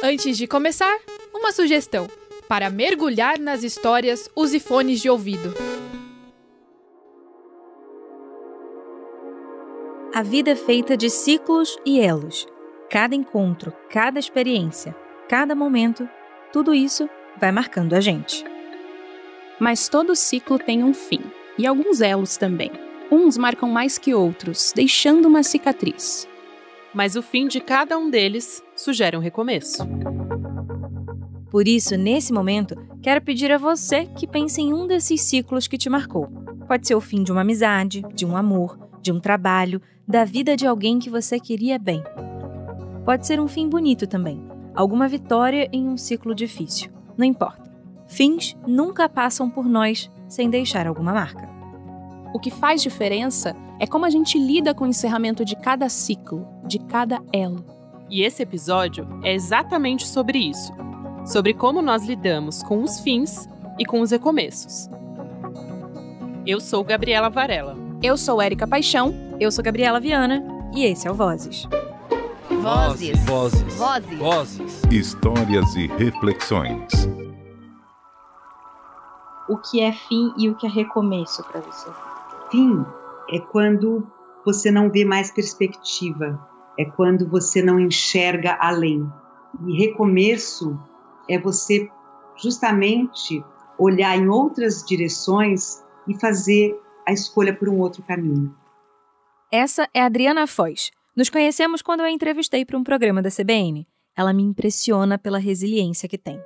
Antes de começar, uma sugestão. Para mergulhar nas histórias, use fones de ouvido. A vida é feita de ciclos e elos. Cada encontro, cada experiência, cada momento, tudo isso vai marcando a gente. Mas todo ciclo tem um fim, e alguns elos também. Uns marcam mais que outros, deixando uma cicatriz. Mas o fim de cada um deles sugere um recomeço. Por isso, nesse momento, quero pedir a você que pense em um desses ciclos que te marcou. Pode ser o fim de uma amizade, de um amor, de um trabalho, da vida de alguém que você queria bem. Pode ser um fim bonito também, alguma vitória em um ciclo difícil. Não importa. Fins nunca passam por nós sem deixar alguma marca. O que faz diferença é como a gente lida com o encerramento de cada ciclo, de cada elo. E esse episódio é exatamente sobre isso. Sobre como nós lidamos com os fins e com os recomeços. Eu sou Gabriela Varela. Eu sou Érica Paixão. Eu sou Gabriela Viana e esse é o Vozes. Vozes. Vozes. Vozes. Vozes. Histórias e reflexões. O que é fim e o que é recomeço para você? Fim é quando você não vê mais perspectiva, é quando você não enxerga além. E recomeço é você justamente olhar em outras direções e fazer a escolha por um outro caminho. Essa é a Adriana Foz. Nos conhecemos quando eu a entrevistei para um programa da CBN. Ela me impressiona pela resiliência que tem.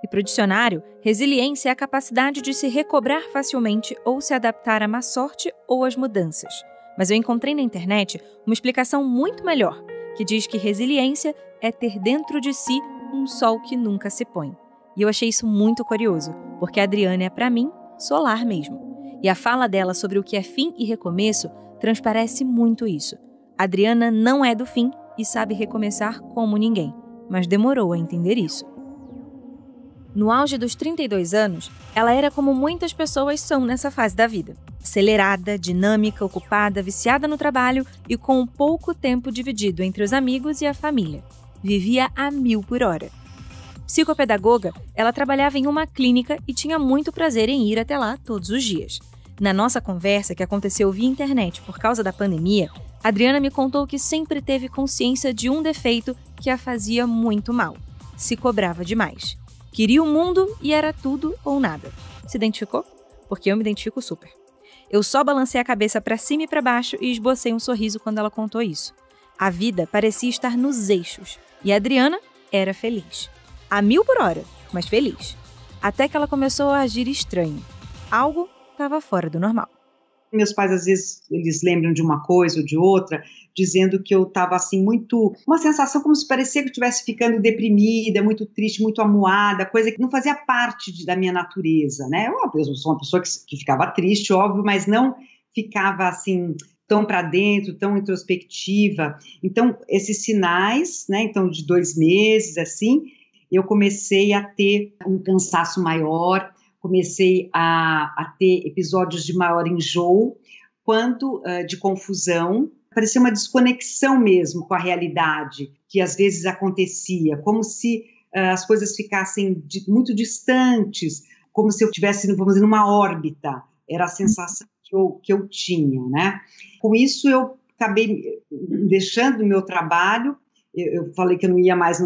E para o dicionário, resiliência é a capacidade de se recobrar facilmente ou se adaptar à má sorte ou às mudanças. Mas eu encontrei na internet uma explicação muito melhor, que diz que resiliência é ter dentro de si um sol que nunca se põe. E eu achei isso muito curioso, porque a Adriana é, para mim, solar mesmo. E a fala dela sobre o que é fim e recomeço transparece muito isso. A Adriana não é do fim e sabe recomeçar como ninguém, mas demorou a entender isso. No auge dos 32 anos, ela era como muitas pessoas são nessa fase da vida. Acelerada, dinâmica, ocupada, viciada no trabalho e com pouco tempo dividido entre os amigos e a família. Vivia a 1000 por hora. Psicopedagoga, ela trabalhava em uma clínica e tinha muito prazer em ir até lá todos os dias. Na nossa conversa, que aconteceu via internet por causa da pandemia, Adriana me contou que sempre teve consciência de um defeito que a fazia muito mal. Se cobrava demais. Queria o mundo e era tudo ou nada. Se identificou? Porque eu me identifico super. Eu só balancei a cabeça para cima e para baixo e esbocei um sorriso quando ela contou isso. A vida parecia estar nos eixos e a Adriana era feliz. A 1000 por hora, mas feliz. Até que ela começou a agir estranho. Algo estava fora do normal. Meus pais, às vezes, eles lembram de uma coisa ou de outra, dizendo que eu estava, assim, muito... Uma sensação como se parecia que eu estivesse ficando deprimida, muito triste, muito amuada, coisa que não fazia parte da minha natureza, né? Eu sou uma pessoa que ficava triste, óbvio, mas não ficava, assim, tão para dentro, tão introspectiva. Então, esses sinais, né, então, de 2 meses, assim, eu comecei a ter um cansaço maior, comecei a ter episódios de maior enjoo, de confusão, parecia uma desconexão mesmo com a realidade, que às vezes acontecia, como se as coisas ficassem muito distantes, como se eu estivesse, vamos dizer, numa órbita, era a sensação que eu tinha, né? Com isso eu acabei deixando o meu trabalho, eu falei que eu não ia mais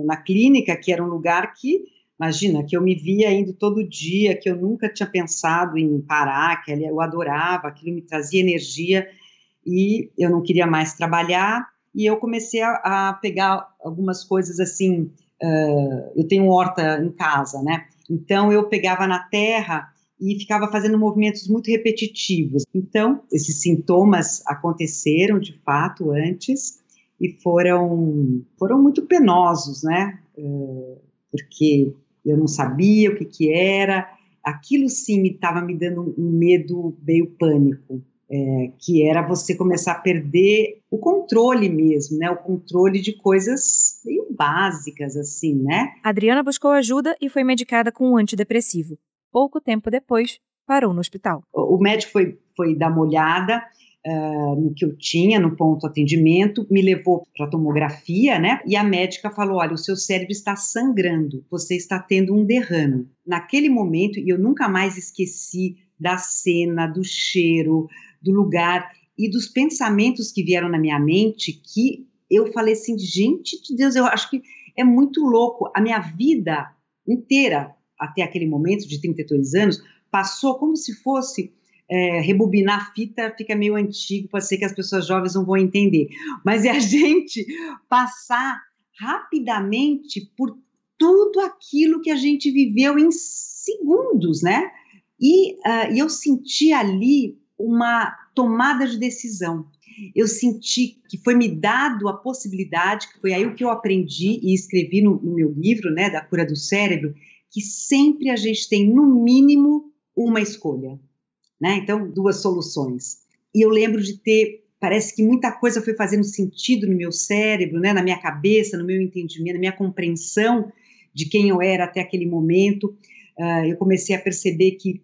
na clínica, que era um lugar que, imagina, que eu me via indo todo dia, que eu nunca tinha pensado em parar, que eu adorava, aquilo me trazia energia e eu não queria mais trabalhar e eu comecei a pegar algumas coisas assim, eu tenho horta em casa, né? Então eu pegava na terra e ficava fazendo movimentos muito repetitivos. Então esses sintomas aconteceram de fato antes e foram muito penosos, né? Porque eu não sabia o que era, aquilo sim estava me dando um medo, meio pânico, que era você começar a perder o controle mesmo, né? O controle de coisas meio básicas, assim, né? A Adriana buscou ajuda e foi medicada com um antidepressivo. Pouco tempo depois, parou no hospital. O médico foi dar uma olhada, no que eu tinha, no ponto de atendimento, me levou para a tomografia, né? E a médica falou, olha, o seu cérebro está sangrando, você está tendo um derrame. Naquele momento, e eu nunca mais esqueci da cena, do cheiro, do lugar e dos pensamentos que vieram na minha mente, que eu falei assim, gente de Deus, eu acho que é muito louco. A minha vida inteira, até aquele momento de 32 anos, passou como se fosse, rebobinar a fita, fica meio antigo, pode ser que as pessoas jovens não vão entender, mas é a gente passar rapidamente por tudo aquilo que a gente viveu em segundos, né? E eu senti ali uma tomada de decisão. Eu senti que foi me dado a possibilidade, que foi aí o que eu aprendi e escrevi no meu livro, né, da cura do cérebro, que sempre a gente tem, no mínimo, uma escolha, né? Então, 2 soluções. E eu lembro de parece que muita coisa foi fazendo sentido no meu cérebro, né, na minha cabeça, no meu entendimento, na minha compreensão de quem eu era até aquele momento. Eu comecei a perceber que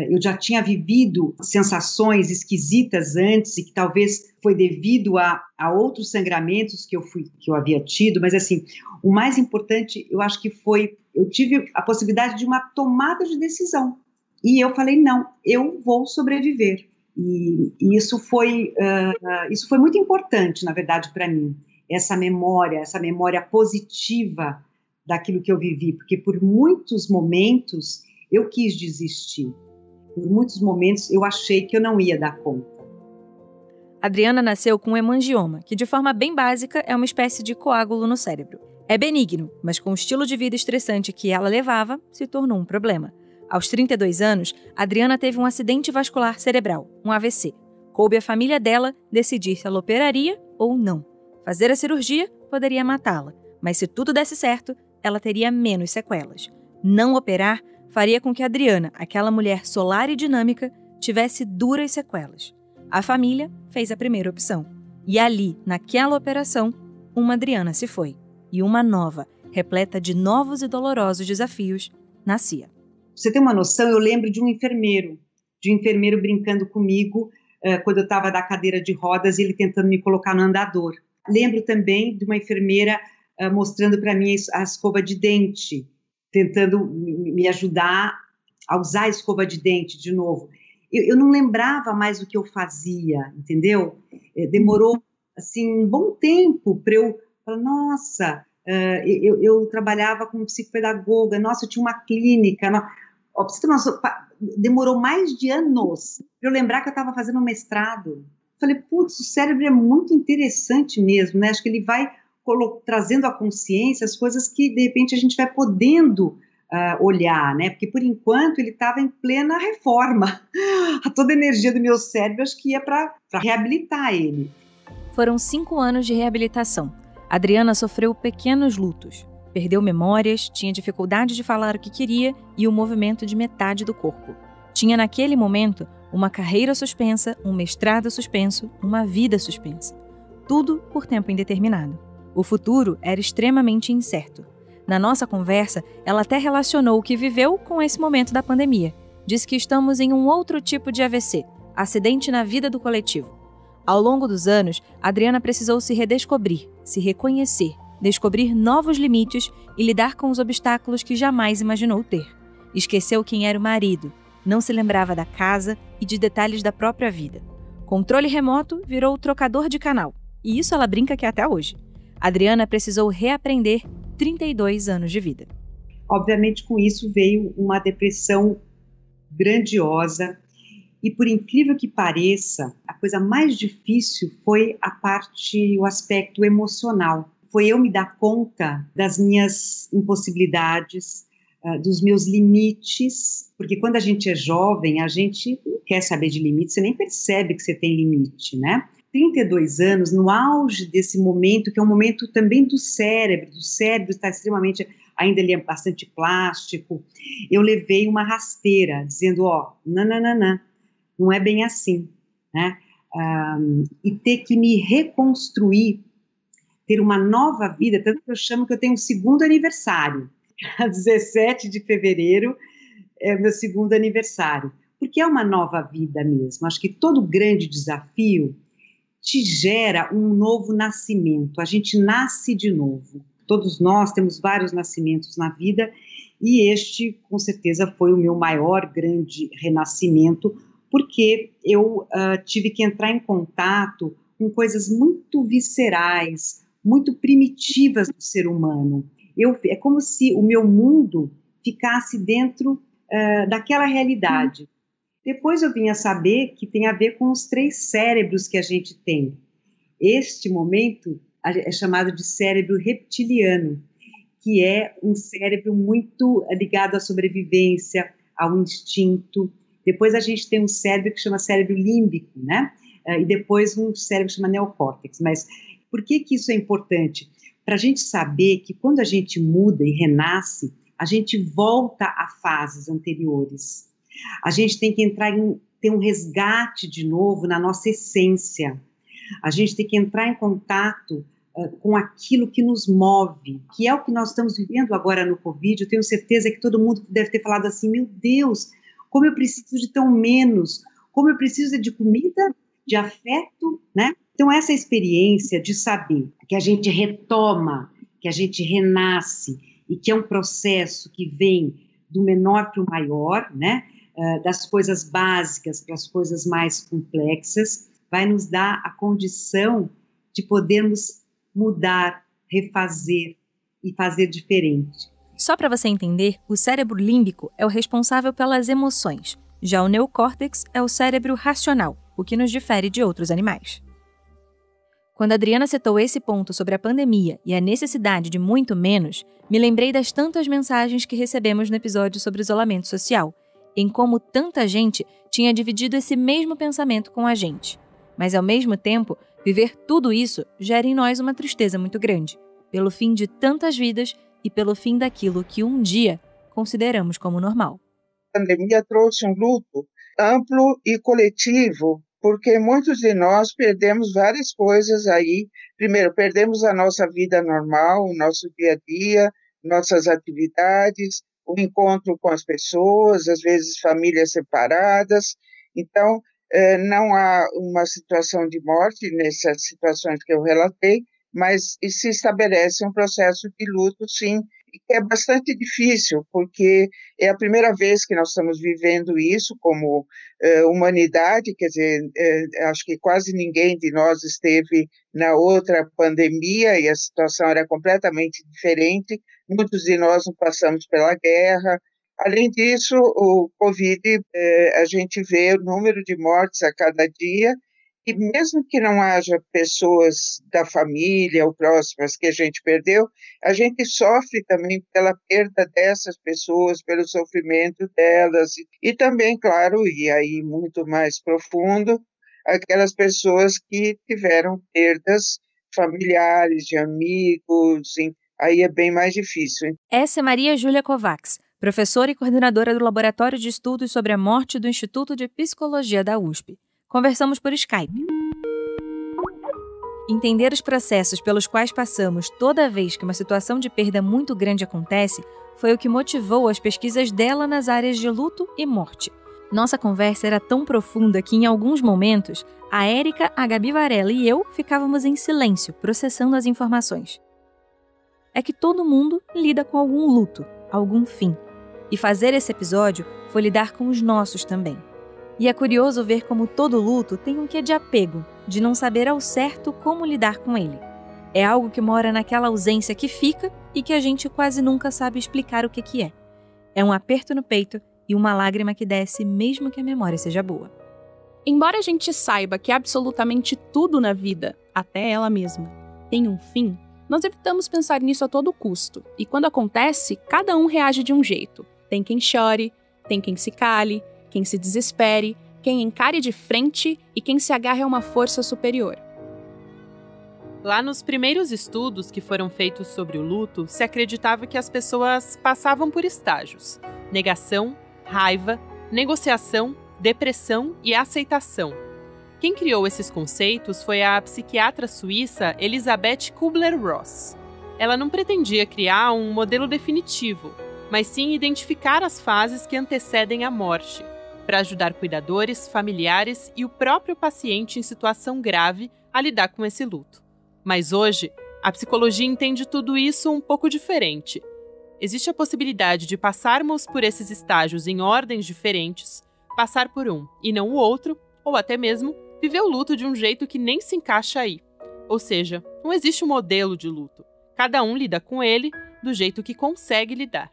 eu já tinha vivido sensações esquisitas antes e que talvez foi devido a outros sangramentos que eu havia tido, mas assim, o mais importante eu acho que foi, eu tive a possibilidade de uma tomada de decisão e eu falei, não, eu vou sobreviver e isso foi muito importante, na verdade, para mim, essa memória positiva daquilo que eu vivi, porque por muitos momentos eu quis desistir. Por muitos momentos eu achei que eu não ia dar conta. Adriana nasceu com um hemangioma, que de forma bem básica é uma espécie de coágulo no cérebro. É benigno, mas com o estilo de vida estressante que ela levava, se tornou um problema. Aos 32 anos, Adriana teve um acidente vascular cerebral, um AVC. Coube à família dela decidir se ela operaria ou não. Fazer a cirurgia poderia matá-la, mas se tudo desse certo, ela teria menos sequelas. Não operar faria com que Adriana, aquela mulher solar e dinâmica, tivesse duras sequelas. A família fez a primeira opção. E ali, naquela operação, uma Adriana se foi. E uma nova, repleta de novos e dolorosos desafios, nascia. Pra você ter uma noção, eu lembro de um enfermeiro brincando comigo quando eu estava da cadeira de rodas e ele tentando me colocar no andador. Lembro também de uma enfermeira mostrando para mim a escova de dente, tentando me ajudar a usar a escova de dente de novo. Eu não lembrava mais o que eu fazia, entendeu? Demorou, assim, um bom tempo para eu falar, nossa, eu trabalhava como psicopedagoga, nossa, eu tinha uma clínica, demorou mais de anos para eu lembrar que eu estava fazendo um mestrado. Falei, putz, o cérebro é muito interessante mesmo, né? Acho que ele vai trazendo à consciência as coisas que, de repente, a gente vai podendo olhar, né? Porque, por enquanto, ele estava em plena reforma. Toda a energia do meu cérebro, acho que ia para reabilitar ele. Foram 5 anos de reabilitação. Adriana sofreu pequenos lutos. Perdeu memórias, tinha dificuldade de falar o que queria e o movimento de metade do corpo. Tinha, naquele momento, uma carreira suspensa, um mestrado suspenso, uma vida suspensa. Tudo por tempo indeterminado. O futuro era extremamente incerto. Na nossa conversa, ela até relacionou o que viveu com esse momento da pandemia. Disse que estamos em um outro tipo de AVC, acidente na vida do coletivo. Ao longo dos anos, Adriana precisou se redescobrir, se reconhecer, descobrir novos limites e lidar com os obstáculos que jamais imaginou ter. Esqueceu quem era o marido, não se lembrava da casa e de detalhes da própria vida. Controle remoto virou o trocador de canal, e isso ela brinca que é até hoje. Adriana precisou reaprender 32 anos de vida. Obviamente, com isso veio uma depressão grandiosa e, por incrível que pareça, a coisa mais difícil foi o aspecto emocional. Foi eu me dar conta das minhas impossibilidades, dos meus limites, porque quando a gente é jovem, a gente não quer saber de limites, você nem percebe que você tem limite, né? 32 anos, no auge desse momento, que é um momento também do cérebro está extremamente, ainda ele é bastante plástico, eu levei uma rasteira, dizendo, não é bem assim, né? E ter que me reconstruir, ter uma nova vida, tanto que eu chamo que eu tenho um segundo aniversário, 17 de fevereiro é o meu segundo aniversário, porque é uma nova vida mesmo. Acho que todo grande desafio te gera um novo nascimento, a gente nasce de novo. Todos nós temos vários nascimentos na vida e este, com certeza, foi o meu maior grande renascimento, porque eu tive que entrar em contato com coisas muito viscerais, muito primitivas do ser humano. É como se o meu mundo ficasse dentro daquela realidade. Depois eu vim a saber que tem a ver com os 3 cérebros que a gente tem. Este momento é chamado de cérebro reptiliano, que é um cérebro muito ligado à sobrevivência, ao instinto. Depois a gente tem um cérebro que chama cérebro límbico, né? E depois um cérebro que chama neocórtex. Mas por que isso é importante? Para a gente saber que quando a gente muda e renasce, a gente volta a fases anteriores. A gente tem que ter um resgate de novo na nossa essência. A gente tem que entrar em contato com aquilo que nos move, que é o que nós estamos vivendo agora no Covid. Eu tenho certeza que todo mundo deve ter falado assim, meu Deus, como eu preciso de tão menos, como eu preciso de comida, de afeto, né? Então essa experiência de saber que a gente retoma, que a gente renasce, e que é um processo que vem do menor para o maior, né? Das coisas básicas para as coisas mais complexas, vai nos dar a condição de podermos mudar, refazer e fazer diferente. Só para você entender, o cérebro límbico é o responsável pelas emoções, já o neocórtex é o cérebro racional, o que nos difere de outros animais. Quando a Adriana citou esse ponto sobre a pandemia e a necessidade de muito menos, me lembrei das tantas mensagens que recebemos no episódio sobre isolamento social, em como tanta gente tinha dividido esse mesmo pensamento com a gente. Mas, ao mesmo tempo, viver tudo isso gera em nós uma tristeza muito grande, pelo fim de tantas vidas e pelo fim daquilo que um dia consideramos como normal. A pandemia trouxe um luto amplo e coletivo, porque muitos de nós perdemos várias coisas aí. Primeiro, perdemos a nossa vida normal, o nosso dia a dia, nossas atividades, o encontro com as pessoas, às vezes famílias separadas. Então, não há uma situação de morte nessas situações que eu relatei, mas se estabelece um processo de luto, sim, que é bastante difícil, porque é a primeira vez que nós estamos vivendo isso como humanidade, quer dizer, acho que quase ninguém de nós esteve na outra pandemia e a situação era completamente diferente, muitos de nós não passamos pela guerra. Além disso, o Covid, a gente vê o número de mortes a cada dia, e mesmo que não haja pessoas da família ou próximas que a gente perdeu, a gente sofre também pela perda dessas pessoas, pelo sofrimento delas, e também, claro, e aí muito mais profundo, aquelas pessoas que tiveram perdas familiares, de amigos, aí é bem mais difícil. Essa é Maria Júlia Kovacs, professora e coordenadora do Laboratório de Estudos sobre a Morte do Instituto de Psicologia da USP. Conversamos por Skype. Entender os processos pelos quais passamos toda vez que uma situação de perda muito grande acontece foi o que motivou as pesquisas dela nas áreas de luto e morte. Nossa conversa era tão profunda que, em alguns momentos, a Érica, a Gabi Varela e eu ficávamos em silêncio, processando as informações. É que todo mundo lida com algum luto, algum fim. E fazer esse episódio foi lidar com os nossos também. E é curioso ver como todo luto tem um quê de apego, de não saber ao certo como lidar com ele. É algo que mora naquela ausência que fica e que a gente quase nunca sabe explicar o que é. É um aperto no peito e uma lágrima que desce mesmo que a memória seja boa. Embora a gente saiba que absolutamente tudo na vida, até ela mesma, tem um fim, nós evitamos pensar nisso a todo custo. E quando acontece, cada um reage de um jeito. Tem quem chore, tem quem se cale, quem se desespere, quem encare de frente e quem se agarre a uma força superior. Lá nos primeiros estudos que foram feitos sobre o luto, se acreditava que as pessoas passavam por estágios: negação, raiva, negociação, depressão e aceitação. Quem criou esses conceitos foi a psiquiatra suíça Elisabeth Kubler-Ross. Ela não pretendia criar um modelo definitivo, mas sim identificar as fases que antecedem a morte. para ajudar cuidadores, familiares e o próprio paciente em situação grave a lidar com esse luto. Mas hoje, a psicologia entende tudo isso um pouco diferente. Existe a possibilidade de passarmos por esses estágios em ordens diferentes, passar por um e não o outro, ou até mesmo viver o luto de um jeito que nem se encaixa aí. Ou seja, não existe um modelo de luto. Cada um lida com ele do jeito que consegue lidar.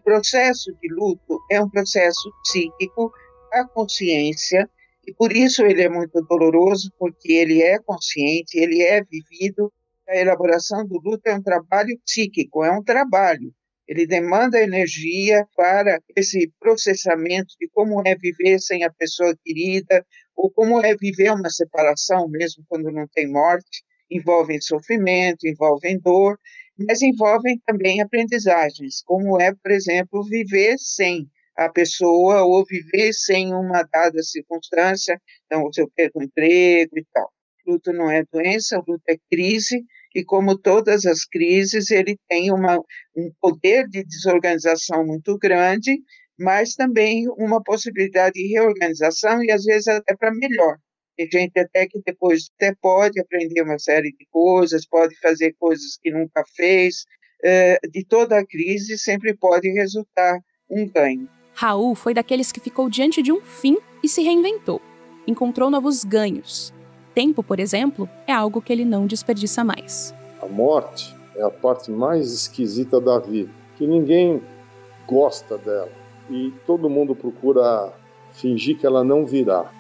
O processo de luto é um processo psíquico, a consciência, e por isso ele é muito doloroso, porque ele é consciente, ele é vivido. A elaboração do luto é um trabalho psíquico, é um trabalho. Ele demanda energia para esse processamento de como é viver sem a pessoa querida, ou como é viver uma separação, mesmo quando não tem morte. Envolvem sofrimento, envolvem dor, mas envolvem também aprendizagens, como é, por exemplo, viver sem a pessoa ou viver sem uma dada circunstância, então se eu perco o emprego e tal. O luto não é doença, o luto é crise, e como todas as crises, ele tem um poder de desorganização muito grande, mas também uma possibilidade de reorganização e às vezes até para melhor. Tem gente até que depois até pode aprender uma série de coisas, pode fazer coisas que nunca fez. De toda a crise sempre pode resultar um ganho. Raul foi daqueles que ficou diante de um fim e se reinventou. Encontrou novos ganhos. Tempo, por exemplo, é algo que ele não desperdiça mais. A morte é a parte mais esquisita da vida, que ninguém gosta dela. E todo mundo procura fingir que ela não virá.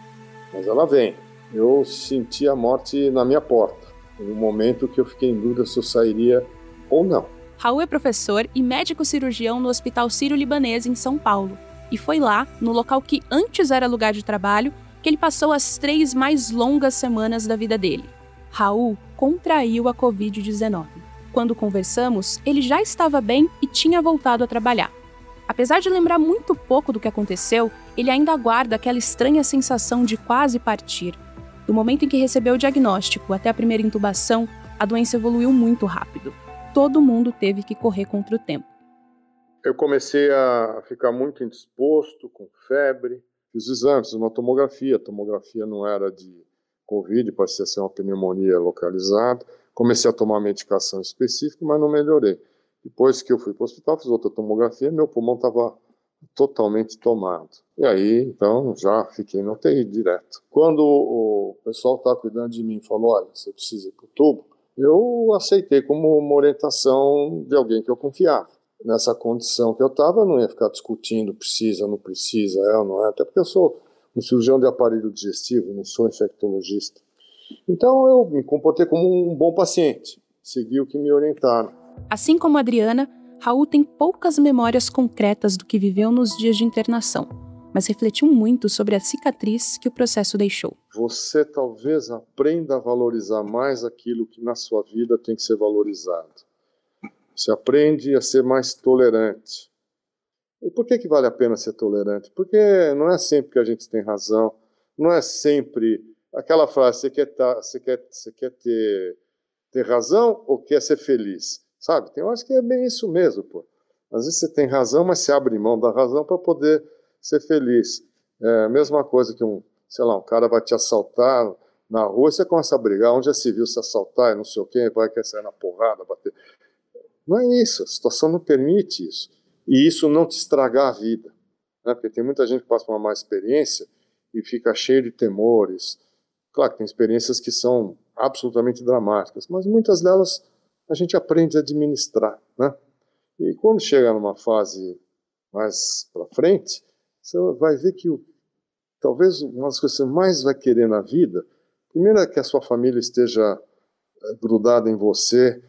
Mas ela vem. Eu senti a morte na minha porta, em um momento que eu fiquei em dúvida se eu sairia ou não. Raul é professor e médico cirurgião no Hospital Sírio-Libanês, em São Paulo. E foi lá, no local que antes era lugar de trabalho, que ele passou as 3 mais longas semanas da vida dele. Raul contraiu a Covid-19. Quando conversamos, ele já estava bem e tinha voltado a trabalhar. Apesar de lembrar muito pouco do que aconteceu, ele ainda guarda aquela estranha sensação de quase partir. Do momento em que recebeu o diagnóstico até a primeira intubação, a doença evoluiu muito rápido. Todo mundo teve que correr contra o tempo. Eu comecei a ficar muito indisposto, com febre. Fiz exames, uma tomografia. A tomografia não era de Covid, parecia ser uma pneumonia localizada. Comecei a tomar medicação específica, mas não melhorei. Depois que eu fui para o hospital, fiz outra tomografia, meu pulmão estava totalmente tomado. E aí, então, já fiquei no UTI direto. Quando o pessoal que estava cuidando de mim falou, olha, você precisa ir para o tubo, eu aceitei como uma orientação de alguém que eu confiava. Nessa condição que eu estava, eu não ia ficar discutindo precisa, não precisa, é ou não é, até porque eu sou um cirurgião de aparelho digestivo, não sou infectologista. Então eu me comportei como um bom paciente, segui o que me orientaram. Assim como a Adriana, Raul tem poucas memórias concretas do que viveu nos dias de internação, mas refletiu muito sobre a cicatriz que o processo deixou. Você talvez aprenda a valorizar mais aquilo que na sua vida tem que ser valorizado. Você aprende a ser mais tolerante. E por que vale a pena ser tolerante? Porque não é sempre que a gente tem razão, não é sempre aquela frase, você quer ter razão ou quer ser feliz? Sabe? Eu acho que é bem isso mesmo, pô. Às vezes você tem razão, mas você abre mão da razão para poder ser feliz. É a mesma coisa que um cara vai te assaltar na rua, você começa a brigar, onde já se viu se assaltar e não sei o quê, vai querer sair na porrada, bater. Não é isso, a situação não permite isso. E isso não te estragar a vida, né? Porque tem muita gente que passa por uma má experiência e fica cheio de temores. Claro que tem experiências que são absolutamente dramáticas, mas muitas delas a gente aprende a administrar, né? E quando chega numa fase mais para frente, você vai ver que talvez uma das coisas que você mais vai querer na vida, primeiro é que a sua família esteja grudada em você,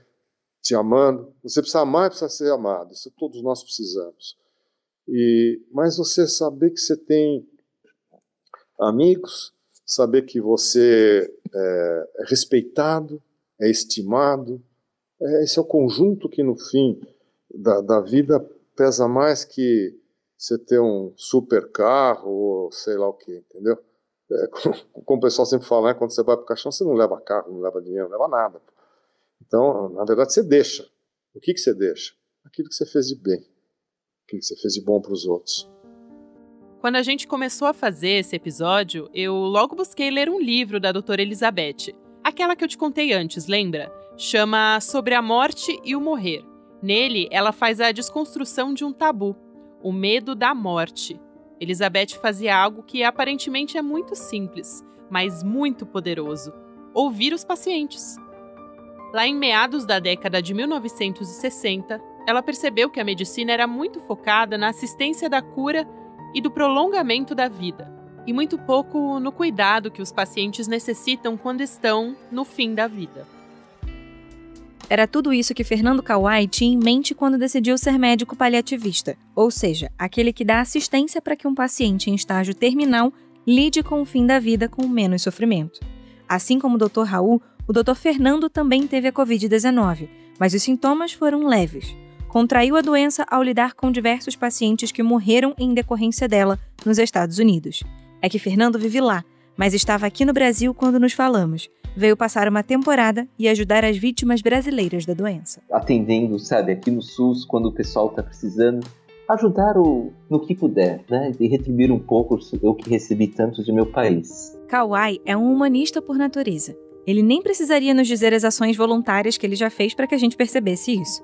te amando. Você precisa amar e precisa ser amado. Isso todos nós precisamos. Mas você saber que você tem amigos, saber que você é respeitado, é estimado. Esse é o conjunto que no fim da vida pesa mais que você ter um super carro ou sei lá o que, entendeu? Como o pessoal sempre fala, né? Quando você vai para o caixão, você não leva carro, não leva dinheiro, não leva nada. Então, na verdade, você deixa. O que você deixa? Aquilo que você fez de bem. Aquilo que você fez de bom para os outros. Quando a gente começou a fazer esse episódio, eu logo busquei ler um livro da doutora Elizabeth. Aquela que eu te contei antes, lembra? Chama Sobre a Morte e o Morrer. Nele, ela faz a desconstrução de um tabu, o medo da morte. Elizabeth fazia algo que aparentemente é muito simples, mas muito poderoso: ouvir os pacientes. Lá em meados da década de 1960, ela percebeu que a medicina era muito focada na assistência da cura e do prolongamento da vida, e muito pouco no cuidado que os pacientes necessitam quando estão no fim da vida. Era tudo isso que Fernando Kawai tinha em mente quando decidiu ser médico paliativista, ou seja, aquele que dá assistência para que um paciente em estágio terminal lide com o fim da vida com menos sofrimento. Assim como o Dr. Raul, o Dr. Fernando também teve a Covid-19, mas os sintomas foram leves. Contraiu a doença ao lidar com diversos pacientes que morreram em decorrência dela nos Estados Unidos. É que Fernando vive lá, mas estava aqui no Brasil quando nos falamos. Veio passar uma temporada e ajudar as vítimas brasileiras da doença. Atendendo, sabe, aqui no SUS, quando o pessoal está precisando, ajudar no que puder, né? E retribuir um pouco eu que recebi tanto de meu país. Kawai é um humanista por natureza. Ele nem precisaria nos dizer as ações voluntárias que ele já fez para que a gente percebesse isso.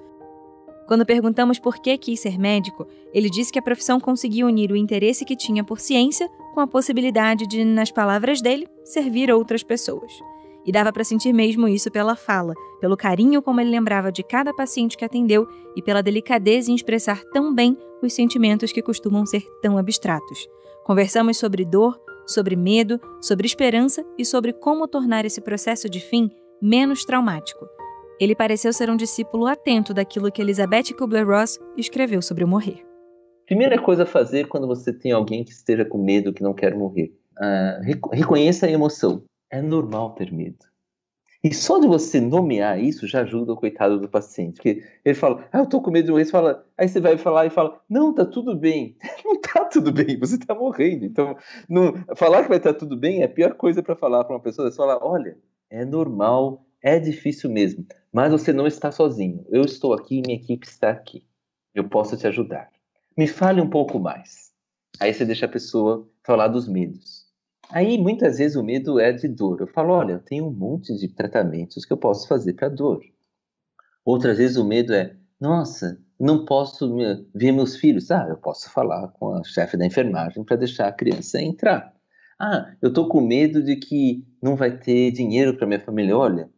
Quando perguntamos por que quis ser médico, ele disse que a profissão conseguia unir o interesse que tinha por ciência com a possibilidade de, nas palavras dele, servir outras pessoas. E dava para sentir mesmo isso pela fala, pelo carinho como ele lembrava de cada paciente que atendeu e pela delicadeza em expressar tão bem os sentimentos que costumam ser tão abstratos. Conversamos sobre dor, sobre medo, sobre esperança e sobre como tornar esse processo de fim menos traumático. Ele pareceu ser um discípulo atento daquilo que Elizabeth Kubler-Ross escreveu sobre o morrer. Primeira coisa a fazer quando você tem alguém que esteja com medo, que não quer morrer. Reconheça a emoção. É normal ter medo. E só de você nomear isso já ajuda o coitado do paciente. Porque ele fala, eu tô com medo de morrer. Aí você vai falar e fala, não, tá tudo bem. Não tá tudo bem, você tá morrendo. Então, falar que vai estar tudo bem é a pior coisa para falar para uma pessoa. Você fala, olha, é normal, é difícil mesmo, mas você não está sozinho. Eu estou aqui, minha equipe está aqui. Eu posso te ajudar. Me fale um pouco mais. Aí você deixa a pessoa falar dos medos. Aí, muitas vezes, o medo é de dor. Eu falo, olha, eu tenho um monte de tratamentos que eu posso fazer para dor. Outras vezes o medo é, nossa, não posso ver meus filhos. Eu posso falar com a chefe da enfermagem para deixar a criança entrar. Eu estou com medo de que não vai ter dinheiro para minha família. Olha,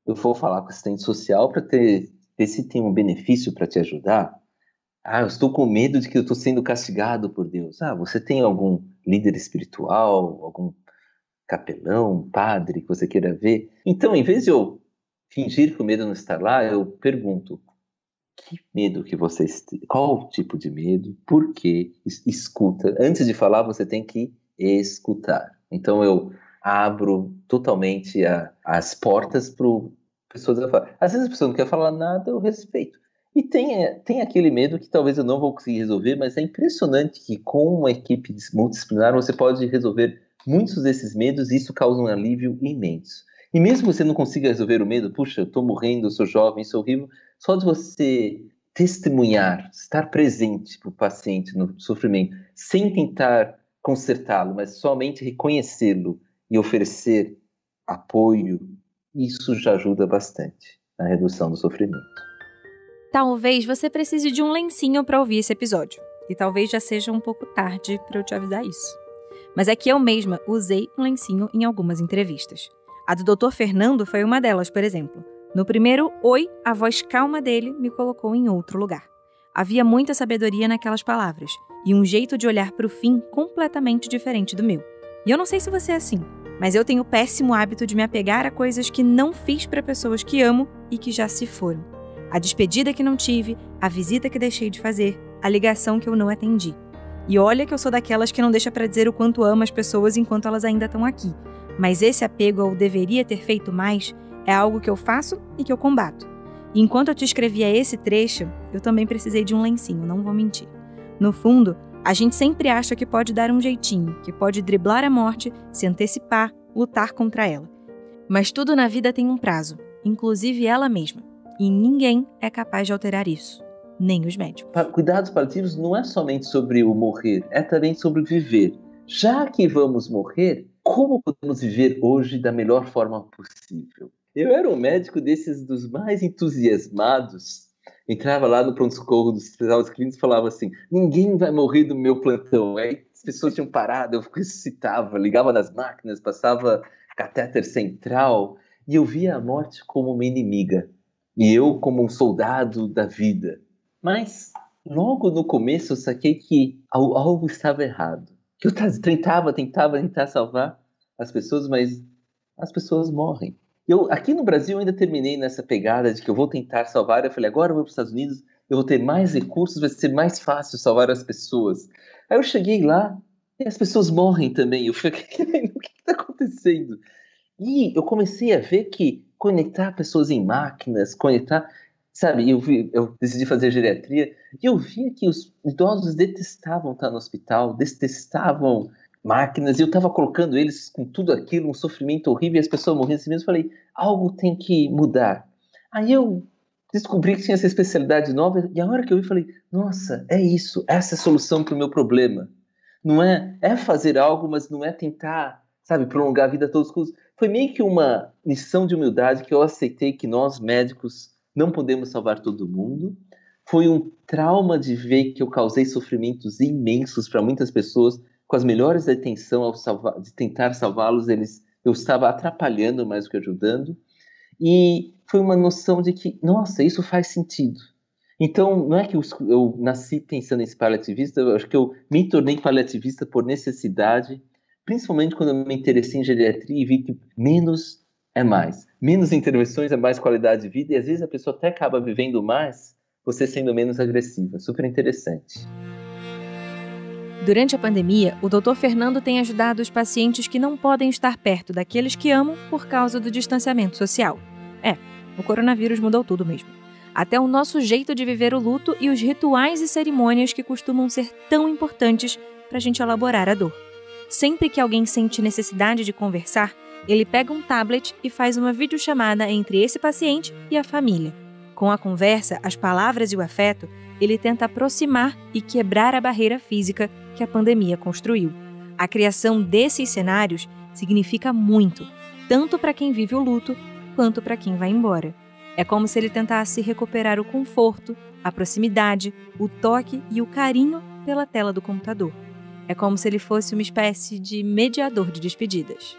eu vou falar com o assistente social para ver se tem um benefício para te ajudar. Eu estou com medo de que eu estou sendo castigado por Deus. Você tem algum líder espiritual, algum capelão, padre que você queira ver? Então, em vez de eu fingir que o medo não está lá, eu pergunto, que medo que vocês têm? Qual o tipo de medo? Por quê? Escuta. Antes de falar, você tem que escutar. Então, eu abro totalmente as portas para pessoas a falar. Às vezes a pessoa não quer falar nada, eu respeito. E tem aquele medo que talvez eu não vou conseguir resolver, mas é impressionante que com uma equipe multidisciplinar você pode resolver muitos desses medos e isso causa um alívio imenso. E mesmo que você não consiga resolver o medo, puxa, eu estou morrendo, eu sou jovem, isso é horrível, só de você testemunhar, estar presente para o paciente no sofrimento, sem tentar consertá-lo, mas somente reconhecê-lo e oferecer apoio, isso já ajuda bastante na redução do sofrimento. Talvez você precise de um lencinho para ouvir esse episódio. E talvez já seja um pouco tarde para eu te avisar isso. Mas é que eu mesma usei um lencinho em algumas entrevistas. A do Dr. Fernando foi uma delas, por exemplo. No primeiro oi, a voz calma dele me colocou em outro lugar. Havia muita sabedoria naquelas palavras e um jeito de olhar para o fim completamente diferente do meu. E eu não sei se você é assim, mas eu tenho o péssimo hábito de me apegar a coisas que não fiz para pessoas que amo e que já se foram. A despedida que não tive, a visita que deixei de fazer, a ligação que eu não atendi. E olha que eu sou daquelas que não deixa para dizer o quanto amo as pessoas enquanto elas ainda estão aqui. Mas esse apego ao deveria ter feito mais é algo que eu faço e que eu combato. E enquanto eu te escrevia esse trecho, eu também precisei de um lencinho, não vou mentir. No fundo, a gente sempre acha que pode dar um jeitinho, que pode driblar a morte, se antecipar, lutar contra ela. Mas tudo na vida tem um prazo, inclusive ela mesma. E ninguém é capaz de alterar isso. nem os médicos. Cuidados paliativos não é somente sobre o morrer, é também sobre viver. Já que vamos morrer, como podemos viver hoje da melhor forma possível? Eu era um médico desses dos mais entusiasmados. Entrava lá no pronto-socorro dos hospitais clínicos e falava assim, ninguém vai morrer do meu plantão. Aí as pessoas tinham parado, eu ressuscitava, ligava nas máquinas, passava catéter central e eu via a morte como uma inimiga. E eu como um soldado da vida. Mas logo no começo eu saquei que algo estava errado. Que eu tentava salvar as pessoas, mas as pessoas morrem. Aqui no Brasil eu ainda terminei nessa pegada de que eu vou tentar salvar. Eu falei, agora eu vou para os Estados Unidos, eu vou ter mais recursos, vai ser mais fácil salvar as pessoas. Aí eu cheguei lá e as pessoas morrem também. Eu falei, o que está acontecendo? E eu comecei a ver que conectar pessoas em máquinas, sabe, eu decidi fazer geriatria e eu via que os idosos detestavam estar no hospital, detestavam máquinas, e eu estava colocando eles com tudo aquilo, um sofrimento horrível, e as pessoas morrendo assim mesmo. Eu falei, algo tem que mudar. Aí eu descobri que tinha essa especialidade nova, e a hora que eu vi, falei, nossa, é isso, essa é a solução para o meu problema. Não é fazer algo, mas não é tentar, sabe, prolongar a vida a todos os custos. Foi meio que uma lição de humildade que eu aceitei que nós, médicos, não podemos salvar todo mundo. Foi um trauma de ver que eu causei sofrimentos imensos para muitas pessoas. Com as melhores da intenção de tentar salvá-los, eu estava atrapalhando mais do que ajudando. E foi uma noção de que, nossa, isso faz sentido. Então, não é que eu nasci pensando em ser paliativista, eu acho que eu me tornei paliativista por necessidade, principalmente quando eu me interessei em geriatria e vi que menos é mais. Menos intervenções é mais qualidade de vida, e às vezes a pessoa até acaba vivendo mais, você sendo menos agressiva. Super interessante. Durante a pandemia, o Dr. Fernando tem ajudado os pacientes que não podem estar perto daqueles que amam por causa do distanciamento social. O coronavírus mudou tudo mesmo. Até o nosso jeito de viver o luto e os rituais e cerimônias que costumam ser tão importantes para a gente elaborar a dor. Sempre que alguém sente necessidade de conversar, ele pega um tablet e faz uma videochamada entre esse paciente e a família. Com a conversa, as palavras e o afeto, ele tenta aproximar e quebrar a barreira física que a pandemia construiu. A criação desses cenários significa muito, tanto para quem vive o luto, quanto para quem vai embora. É como se ele tentasse recuperar o conforto, a proximidade, o toque e o carinho pela tela do computador. É como se ele fosse uma espécie de mediador de despedidas.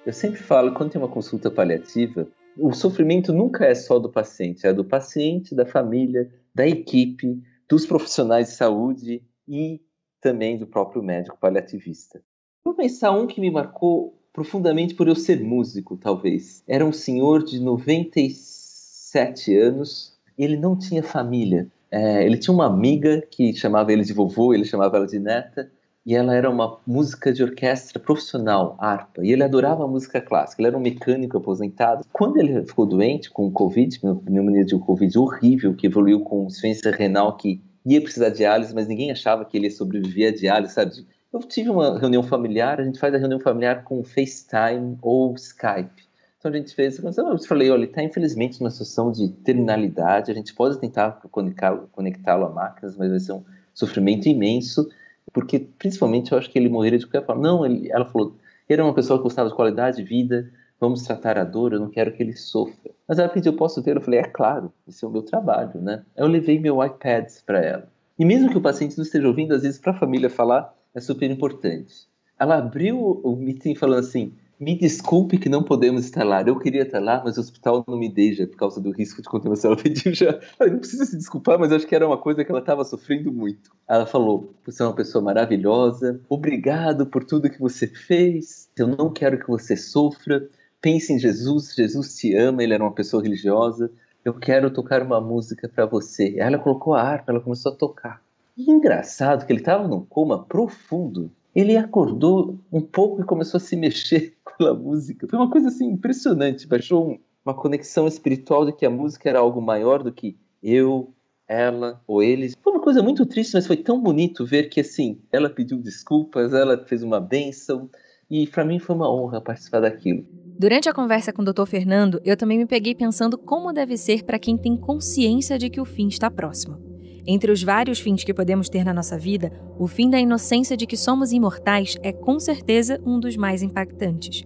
Eu sempre falo, quando tem uma consulta paliativa, o sofrimento nunca é só do paciente, é do paciente, da família, da equipe, dos profissionais de saúde e também do próprio médico paliativista. Vou pensar um que me marcou profundamente por eu ser músico, talvez. Era um senhor de 97 anos, ele não tinha família. Ele tinha uma amiga que chamava ele de vovô, ele chamava ela de neta, e ela era uma música de orquestra profissional, harpa, e ele adorava a música clássica. Ele era um mecânico aposentado. Quando ele ficou doente com o Covid, uma pneumonia de Covid horrível, que evoluiu com insuficiência renal, que ia precisar de diálise, mas ninguém achava que ele ia sobreviver à diálise, sabe? Eu tive uma reunião familiar, a gente faz a reunião familiar com FaceTime ou Skype. Então a gente fez, eu falei, olha, ele está infelizmente numa situação de terminalidade, a gente pode tentar conectá-lo a máquinas, mas vai ser um sofrimento imenso, porque principalmente eu acho que ele morreria de qualquer forma. Não, ela falou, ele era uma pessoa que gostava de qualidade de vida, vamos tratar a dor, eu não quero que ele sofra. Mas ela pediu, eu posso ver? Eu falei, é claro, esse é o meu trabalho, né? Eu levei meu iPad para ela. E mesmo que o paciente não esteja ouvindo, às vezes para a família falar é super importante. Ela abriu o meeting falando assim, me desculpe que não podemos estar lá, eu queria estar lá, mas o hospital não me deixa por causa do risco de contaminação. Ela pediu já, não precisa se desculpar, mas acho que era uma coisa que ela estava sofrendo muito. Ela falou, você é uma pessoa maravilhosa, obrigado por tudo que você fez, eu não quero que você sofra, pense em Jesus, Jesus te ama, ele era uma pessoa religiosa, eu quero tocar uma música para você. Aí ela colocou a harpa, ela começou a tocar. E engraçado que ele estava num coma profundo, ele acordou um pouco e começou a se mexer com a música. Foi uma coisa assim impressionante, baixou uma conexão espiritual de que a música era algo maior do que eu, ela ou eles. Foi uma coisa muito triste, mas foi tão bonito ver que assim, ela pediu desculpas, ela fez uma bênção e para mim foi uma honra participar daquilo. Durante a conversa com o Dr. Fernando, eu também me peguei pensando como deve ser para quem tem consciência de que o fim está próximo. Entre os vários fins que podemos ter na nossa vida, o fim da inocência de que somos imortais é com certeza um dos mais impactantes.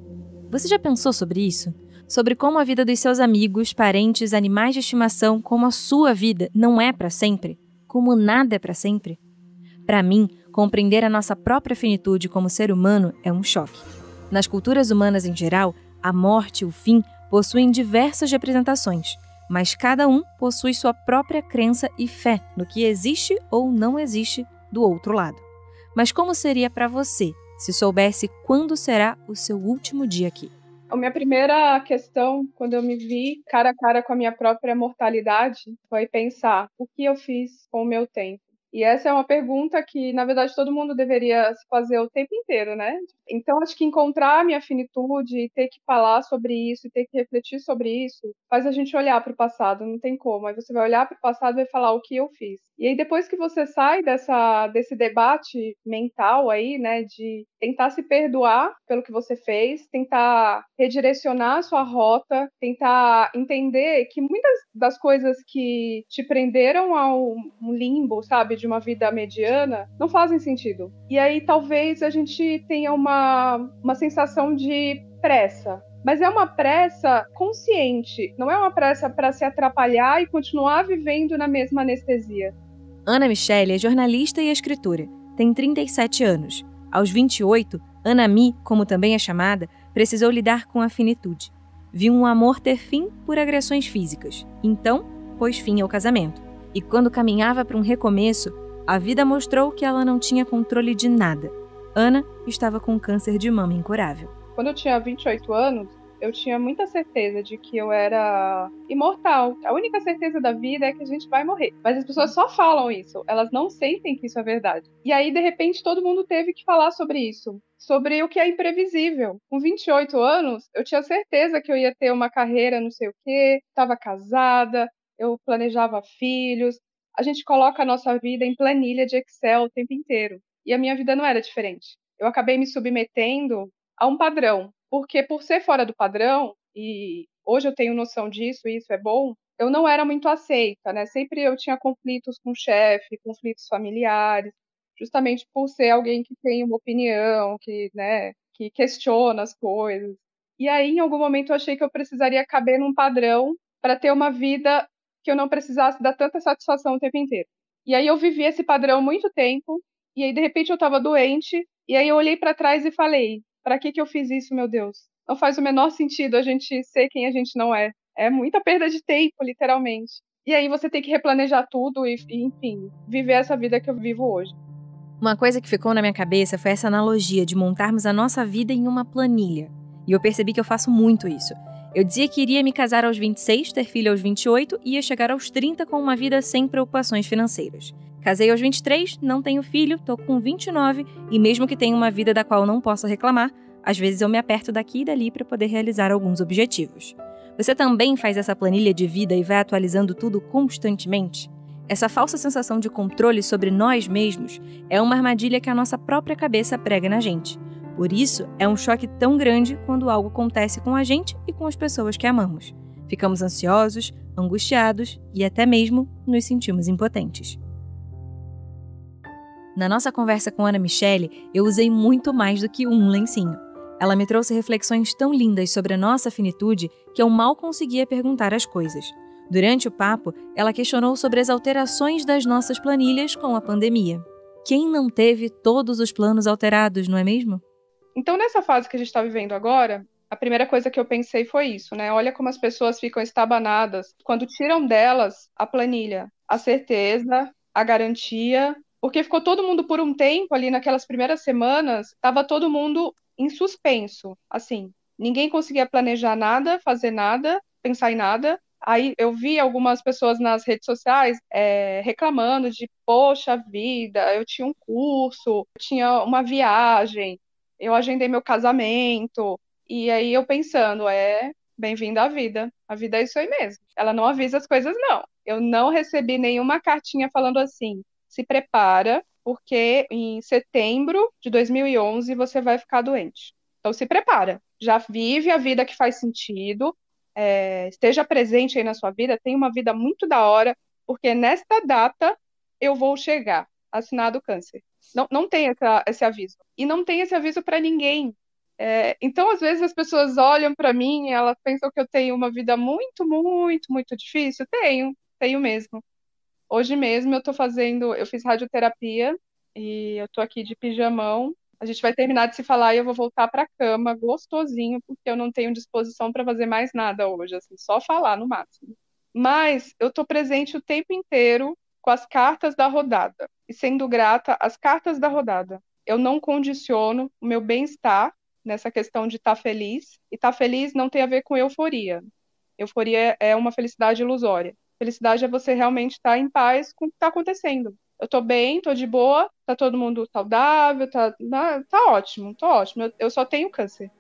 Você já pensou sobre isso? Sobre como a vida dos seus amigos, parentes, animais de estimação, como a sua vida não é para sempre? Como nada é para sempre? Para mim, compreender a nossa própria finitude como ser humano é um choque. Nas culturas humanas em geral, a morte e o fim possuem diversas representações, mas cada um possui sua própria crença e fé no que existe ou não existe do outro lado. Mas como seria para você se soubesse quando será o seu último dia aqui? A minha primeira questão, quando eu me vi cara a cara com a minha própria mortalidade, foi pensar o que eu fiz com o meu tempo. E essa é uma pergunta que, na verdade, todo mundo deveria se fazer o tempo inteiro, né? Então, acho que encontrar a minha finitude e ter que falar sobre isso, e ter que refletir sobre isso, faz a gente olhar para o passado, não tem como. Aí você vai olhar para o passado e vai falar o que eu fiz. E aí, depois que você sai desse debate mental aí, né, de tentar se perdoar pelo que você fez, tentar redirecionar a sua rota, tentar entender que muitas das coisas que te prenderam ao limbo, sabe, de uma vida mediana, não fazem sentido. E aí talvez a gente tenha uma sensação de pressa. Mas é uma pressa consciente, não é uma pressa para se atrapalhar e continuar vivendo na mesma anestesia. Ana Michele é jornalista e escritora. Tem 37 anos. Aos 28, Ana Mi, como também é chamada, precisou lidar com a finitude. Viu um amor ter fim por agressões físicas. Então, pôs fim ao casamento. E quando caminhava para um recomeço, a vida mostrou que ela não tinha controle de nada. Ana estava com câncer de mama incurável. Quando eu tinha 28 anos, eu tinha muita certeza de que eu era imortal. A única certeza da vida é que a gente vai morrer. Mas as pessoas só falam isso, elas não sentem que isso é verdade. E aí, de repente, todo mundo teve que falar sobre isso. Sobre o que é imprevisível. Com 28 anos, eu tinha certeza que eu ia ter uma carreira não sei o quê, estava casada, eu planejava filhos. A gente coloca a nossa vida em planilha de Excel o tempo inteiro. E a minha vida não era diferente. Eu acabei me submetendo a um padrão. Porque por ser fora do padrão, e hoje eu tenho noção disso, e isso é bom, eu não era muito aceita, né? Sempre eu tinha conflitos com o chefe, conflitos familiares, justamente por ser alguém que tem uma opinião, que, né, que questiona as coisas. E aí, em algum momento, eu achei que eu precisaria caber num padrão para ter uma vida que eu não precisasse dar tanta satisfação o tempo inteiro. E aí eu vivi esse padrão muito tempo, e aí, de repente, eu estava doente, e aí eu olhei para trás e falei, para que eu fiz isso, meu Deus? Não faz o menor sentido a gente ser quem a gente não é. É muita perda de tempo, literalmente. E aí você tem que replanejar tudo e, enfim, viver essa vida que eu vivo hoje. Uma coisa que ficou na minha cabeça foi essa analogia de montarmos a nossa vida em uma planilha. E eu percebi que eu faço muito isso. Eu dizia que iria me casar aos 26, ter filho aos 28 e ia chegar aos 30 com uma vida sem preocupações financeiras. Casei aos 23, não tenho filho, tô com 29 e mesmo que tenha uma vida da qual não possa reclamar, às vezes eu me aperto daqui e dali para poder realizar alguns objetivos. Você também faz essa planilha de vida e vai atualizando tudo constantemente? Essa falsa sensação de controle sobre nós mesmos é uma armadilha que a nossa própria cabeça prega na gente. Por isso, é um choque tão grande quando algo acontece com a gente e com as pessoas que amamos. Ficamos ansiosos, angustiados e até mesmo nos sentimos impotentes. Na nossa conversa com Ana Michele, eu usei muito mais do que um lencinho. Ela me trouxe reflexões tão lindas sobre a nossa finitude que eu mal conseguia perguntar as coisas. Durante o papo, ela questionou sobre as alterações das nossas planilhas com a pandemia. Quem não teve todos os planos alterados, não é mesmo? Então, nessa fase que a gente está vivendo agora, a primeira coisa que eu pensei foi isso, né? Olha como as pessoas ficam estabanadas quando tiram delas a planilha, a certeza, a garantia. Porque ficou todo mundo por um tempo ali naquelas primeiras semanas, estava todo mundo em suspenso, assim. Ninguém conseguia planejar nada, fazer nada, pensar em nada. Aí eu vi algumas pessoas nas redes sociais reclamando de, poxa vida, eu tinha um curso, eu tinha uma viagem, eu agendei meu casamento. E aí eu pensando, bem-vindo à vida. A vida é isso aí mesmo. Ela não avisa as coisas, não. Eu não recebi nenhuma cartinha falando assim, se prepara, porque em setembro de 2011 você vai ficar doente. Então se prepara, já vive a vida que faz sentido, esteja presente aí na sua vida, tenha uma vida muito da hora, porque nesta data eu vou chegar, assinado câncer. Não tem esse aviso. E não tem esse aviso para ninguém. Então, às vezes, as pessoas olham para mim e elas pensam que eu tenho uma vida muito, muito, muito difícil. Tenho mesmo. Hoje mesmo eu fiz radioterapia e eu tô aqui de pijamão. A gente vai terminar de se falar e eu vou voltar para a cama gostosinho, porque eu não tenho disposição para fazer mais nada hoje, assim, só falar no máximo. Mas eu tô presente o tempo inteiro com as cartas da rodada e sendo grata às cartas da rodada. Eu não condiciono o meu bem-estar nessa questão de estar feliz, e estar feliz não tem a ver com euforia. Euforia é uma felicidade ilusória. Felicidade é você realmente estar em paz com o que está acontecendo. Eu tô bem, tô de boa, tá todo mundo saudável, tá ótimo, tô ótimo. Eu só tenho câncer.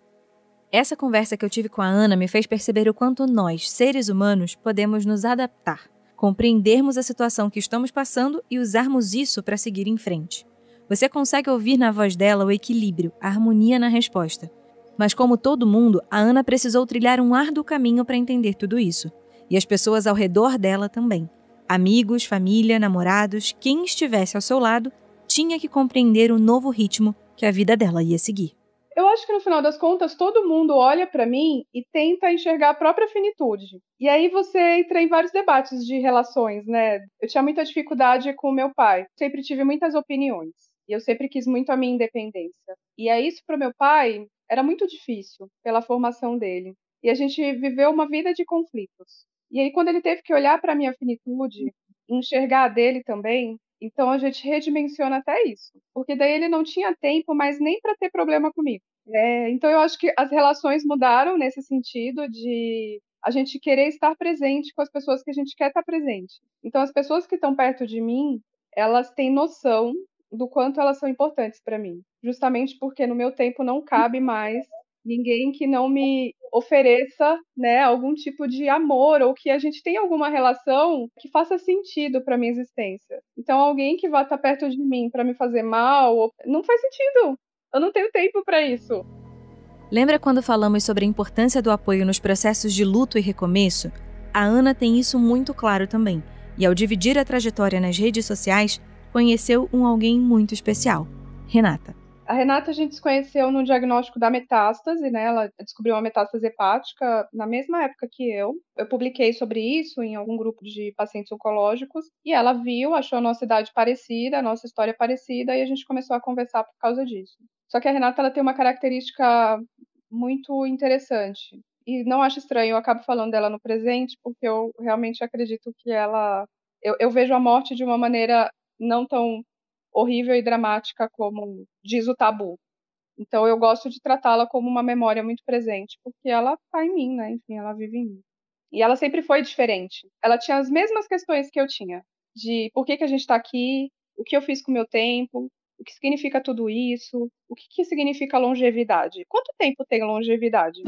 Essa conversa que eu tive com a Ana me fez perceber o quanto nós, seres humanos, podemos nos adaptar, compreendermos a situação que estamos passando e usarmos isso para seguir em frente. Você consegue ouvir na voz dela o equilíbrio, a harmonia na resposta. Mas como todo mundo, a Ana precisou trilhar um árduo caminho para entender tudo isso. E as pessoas ao redor dela também. Amigos, família, namorados, quem estivesse ao seu lado, tinha que compreender o novo ritmo que a vida dela ia seguir. Eu acho que no final das contas, todo mundo olha para mim e tenta enxergar a própria finitude. E aí você entra em vários debates de relações, né? Eu tinha muita dificuldade com o meu pai. Sempre tive muitas opiniões. E eu sempre quis muito a minha independência. E aí isso para o meu pai era muito difícil, pela formação dele. E a gente viveu uma vida de conflitos. E aí quando ele teve que olhar para a minha finitude, enxergar a dele também, então a gente redimensiona até isso. Porque daí ele não tinha tempo mais nem para ter problema comigo. Então eu acho que as relações mudaram nesse sentido de a gente querer estar presente com as pessoas que a gente quer estar presente. Então as pessoas que estão perto de mim, elas têm noção do quanto elas são importantes para mim. Justamente porque no meu tempo não cabe mais ninguém que não me ofereça, né, algum tipo de amor ou que a gente tenha alguma relação que faça sentido para minha existência. Então alguém que vá estar perto de mim para me fazer mal, não faz sentido. Eu não tenho tempo para isso. Lembra quando falamos sobre a importância do apoio nos processos de luto e recomeço? A Ana tem isso muito claro também. E ao dividir a trajetória nas redes sociais, conheceu alguém muito especial, Renata. A Renata a gente se conheceu no diagnóstico da metástase, né? Ela descobriu uma metástase hepática na mesma época que eu. Eu publiquei sobre isso em algum grupo de pacientes oncológicos e ela viu, achou a nossa idade parecida, a nossa história parecida e a gente começou a conversar por causa disso. Só que a Renata ela tem uma característica muito interessante e não acho estranho, eu acabo falando dela no presente porque eu realmente acredito que eu vejo a morte de uma maneira não tão horrível e dramática como diz o tabu. Então eu gosto de tratá-la como uma memória muito presente, porque ela está em mim, né? Enfim, ela vive em mim. E ela sempre foi diferente. Ela tinha as mesmas questões que eu tinha, de por que a gente está aqui, o que eu fiz com o meu tempo, o que significa tudo isso, o que significa longevidade. Quanto tempo tem longevidade?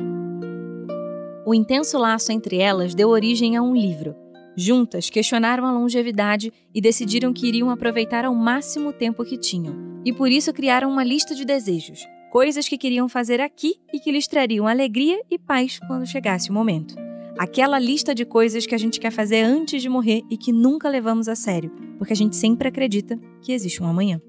O intenso laço entre elas deu origem a um livro. Juntas, questionaram a longevidade e decidiram que iriam aproveitar ao máximo o tempo que tinham. E por isso criaram uma lista de desejos, coisas que queriam fazer aqui e que lhes trariam alegria e paz quando chegasse o momento. Aquela lista de coisas que a gente quer fazer antes de morrer e que nunca levamos a sério, porque a gente sempre acredita que existe um amanhã.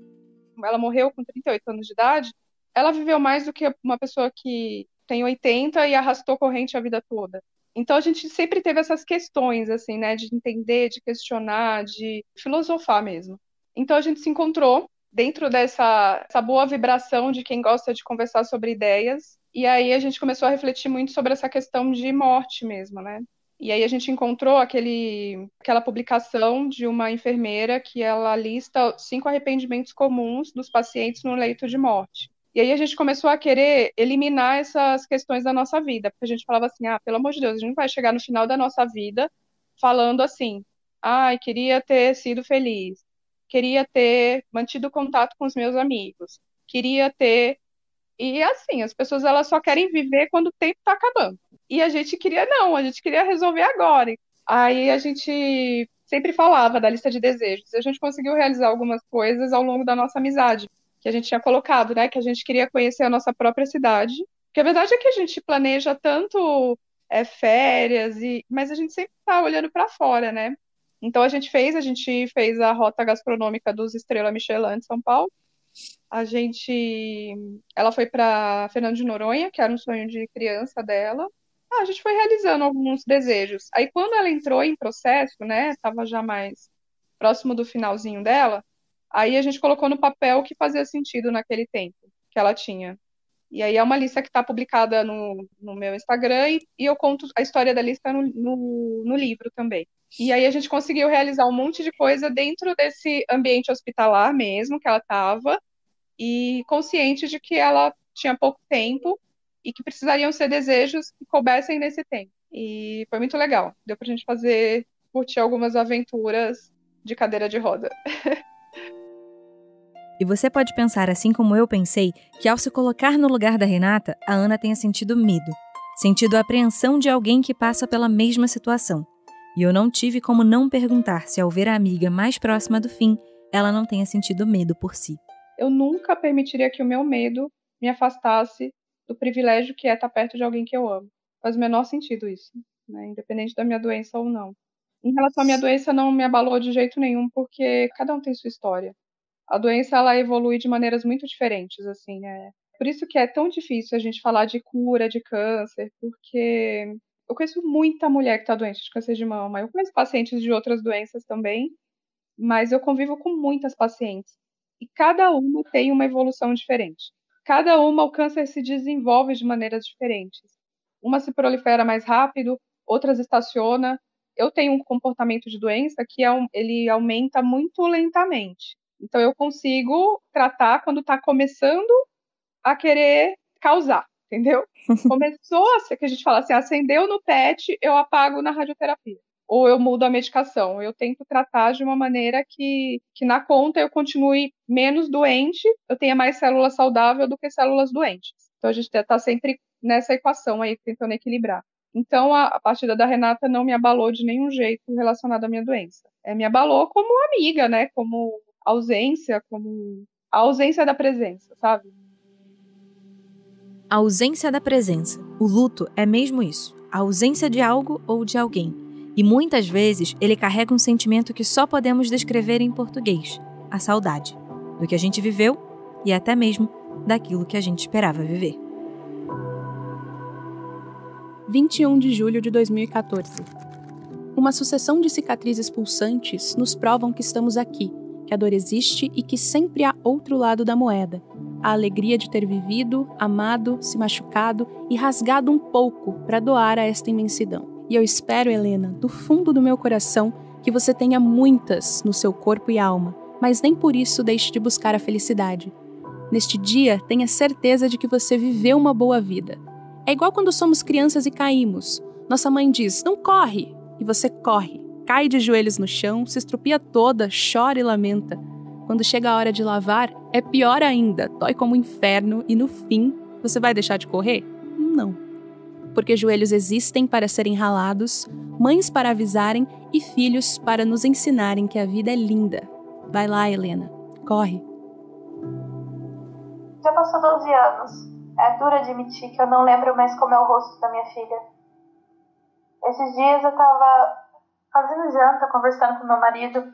Ela morreu com 38 anos de idade, ela viveu mais do que uma pessoa que tem 80 e arrastou corrente a vida toda. Então a gente sempre teve essas questões, assim, né, de entender, de questionar, de filosofar mesmo. Então a gente se encontrou dentro dessa boa vibração de quem gosta de conversar sobre ideias, e aí a gente começou a refletir muito sobre essa questão de morte mesmo, né? E aí a gente encontrou aquela publicação de uma enfermeira que ela lista 5 arrependimentos comuns dos pacientes no leito de morte. E aí a gente começou a querer eliminar essas questões da nossa vida, porque a gente falava assim, pelo amor de Deus, a gente não vai chegar no final da nossa vida falando assim, queria ter sido feliz, queria ter mantido contato com os meus amigos, queria ter... E assim, as pessoas elas só querem viver quando o tempo está acabando. E a gente queria resolver agora. Aí a gente sempre falava da lista de desejos, e a gente conseguiu realizar algumas coisas ao longo da nossa amizade, que a gente tinha colocado, né, que a gente queria conhecer a nossa própria cidade, porque a verdade é que a gente planeja tanto férias, mas a gente sempre está olhando para fora, né, Então a gente fez a rota gastronômica dos Estrela Michelin de São Paulo. Ela foi para Fernando de Noronha, que era um sonho de criança dela. A gente foi realizando alguns desejos. Aí quando ela entrou em processo, né, tava já mais próximo do finalzinho dela, aí a gente colocou no papel o que fazia sentido naquele tempo que ela tinha. E aí é uma lista que está publicada no meu Instagram e eu conto a história da lista no livro também. E aí a gente conseguiu realizar um monte de coisa dentro desse ambiente hospitalar mesmo que ela estava, e consciente de que ela tinha pouco tempo e que precisariam ser desejos que coubessem nesse tempo. E foi muito legal. Deu pra gente curtir algumas aventuras de cadeira de roda. E você pode pensar, assim como eu pensei, que ao se colocar no lugar da Renata, a Ana tenha sentido medo, sentido a apreensão de alguém que passa pela mesma situação. E eu não tive como não perguntar se, ao ver a amiga mais próxima do fim, ela não tenha sentido medo por si. Eu nunca permitiria que o meu medo me afastasse do privilégio que é estar perto de alguém que eu amo. Faz o menor sentido isso, né? Independente da minha doença ou não. Em relação à minha doença, não me abalou de jeito nenhum, porque cada um tem sua história. A doença, ela evolui de maneiras muito diferentes, assim, né? Por isso que é tão difícil a gente falar de cura de câncer, porque eu conheço muita mulher que está doente de câncer de mama. Eu conheço pacientes de outras doenças também, mas eu convivo com muitas pacientes. E cada uma tem uma evolução diferente. Cada uma, o câncer se desenvolve de maneiras diferentes. Uma se prolifera mais rápido, outras estaciona. Eu tenho um comportamento de doença que ele aumenta muito lentamente. Então, eu consigo tratar quando está começando a querer causar, entendeu? Começou, que a gente fala assim, acendeu no PET, eu apago na radioterapia. Ou eu mudo a medicação. Eu tento tratar de uma maneira que na conta eu continue menos doente, eu tenha mais célula saudável do que células doentes. Então, a gente está sempre nessa equação aí, tentando equilibrar. Então, a partida da Renata não me abalou de nenhum jeito relacionado à minha doença. Me abalou como amiga, né? Como ausência, como a ausência da presença, sabe? A ausência da presença. O luto é mesmo isso, a ausência de algo ou de alguém. E muitas vezes ele carrega um sentimento que só podemos descrever em português, a saudade, do que a gente viveu e até mesmo daquilo que a gente esperava viver. 21 de julho de 2014. Uma sucessão de cicatrizes pulsantes nos provam que estamos aqui, que a dor existe e que sempre há outro lado da moeda. A alegria de ter vivido, amado, se machucado e rasgado um pouco para doar a esta imensidão. E eu espero, Helena, do fundo do meu coração, que você tenha muitas no seu corpo e alma, mas nem por isso deixe de buscar a felicidade. Neste dia, tenha certeza de que você viveu uma boa vida. É igual quando somos crianças e caímos. Nossa mãe diz, não corre, e você corre. Cai de joelhos no chão, se estrupia toda, chora e lamenta. Quando chega a hora de lavar, é pior ainda, dói como um inferno e no fim, você vai deixar de correr? Não. Porque joelhos existem para serem ralados, mães para avisarem e filhos para nos ensinarem que a vida é linda. Vai lá, Helena, corre. Já passou 12 anos. É duro admitir que eu não lembro mais como é o rosto da minha filha. Esses dias eu tava fazendo janta, conversando com meu marido,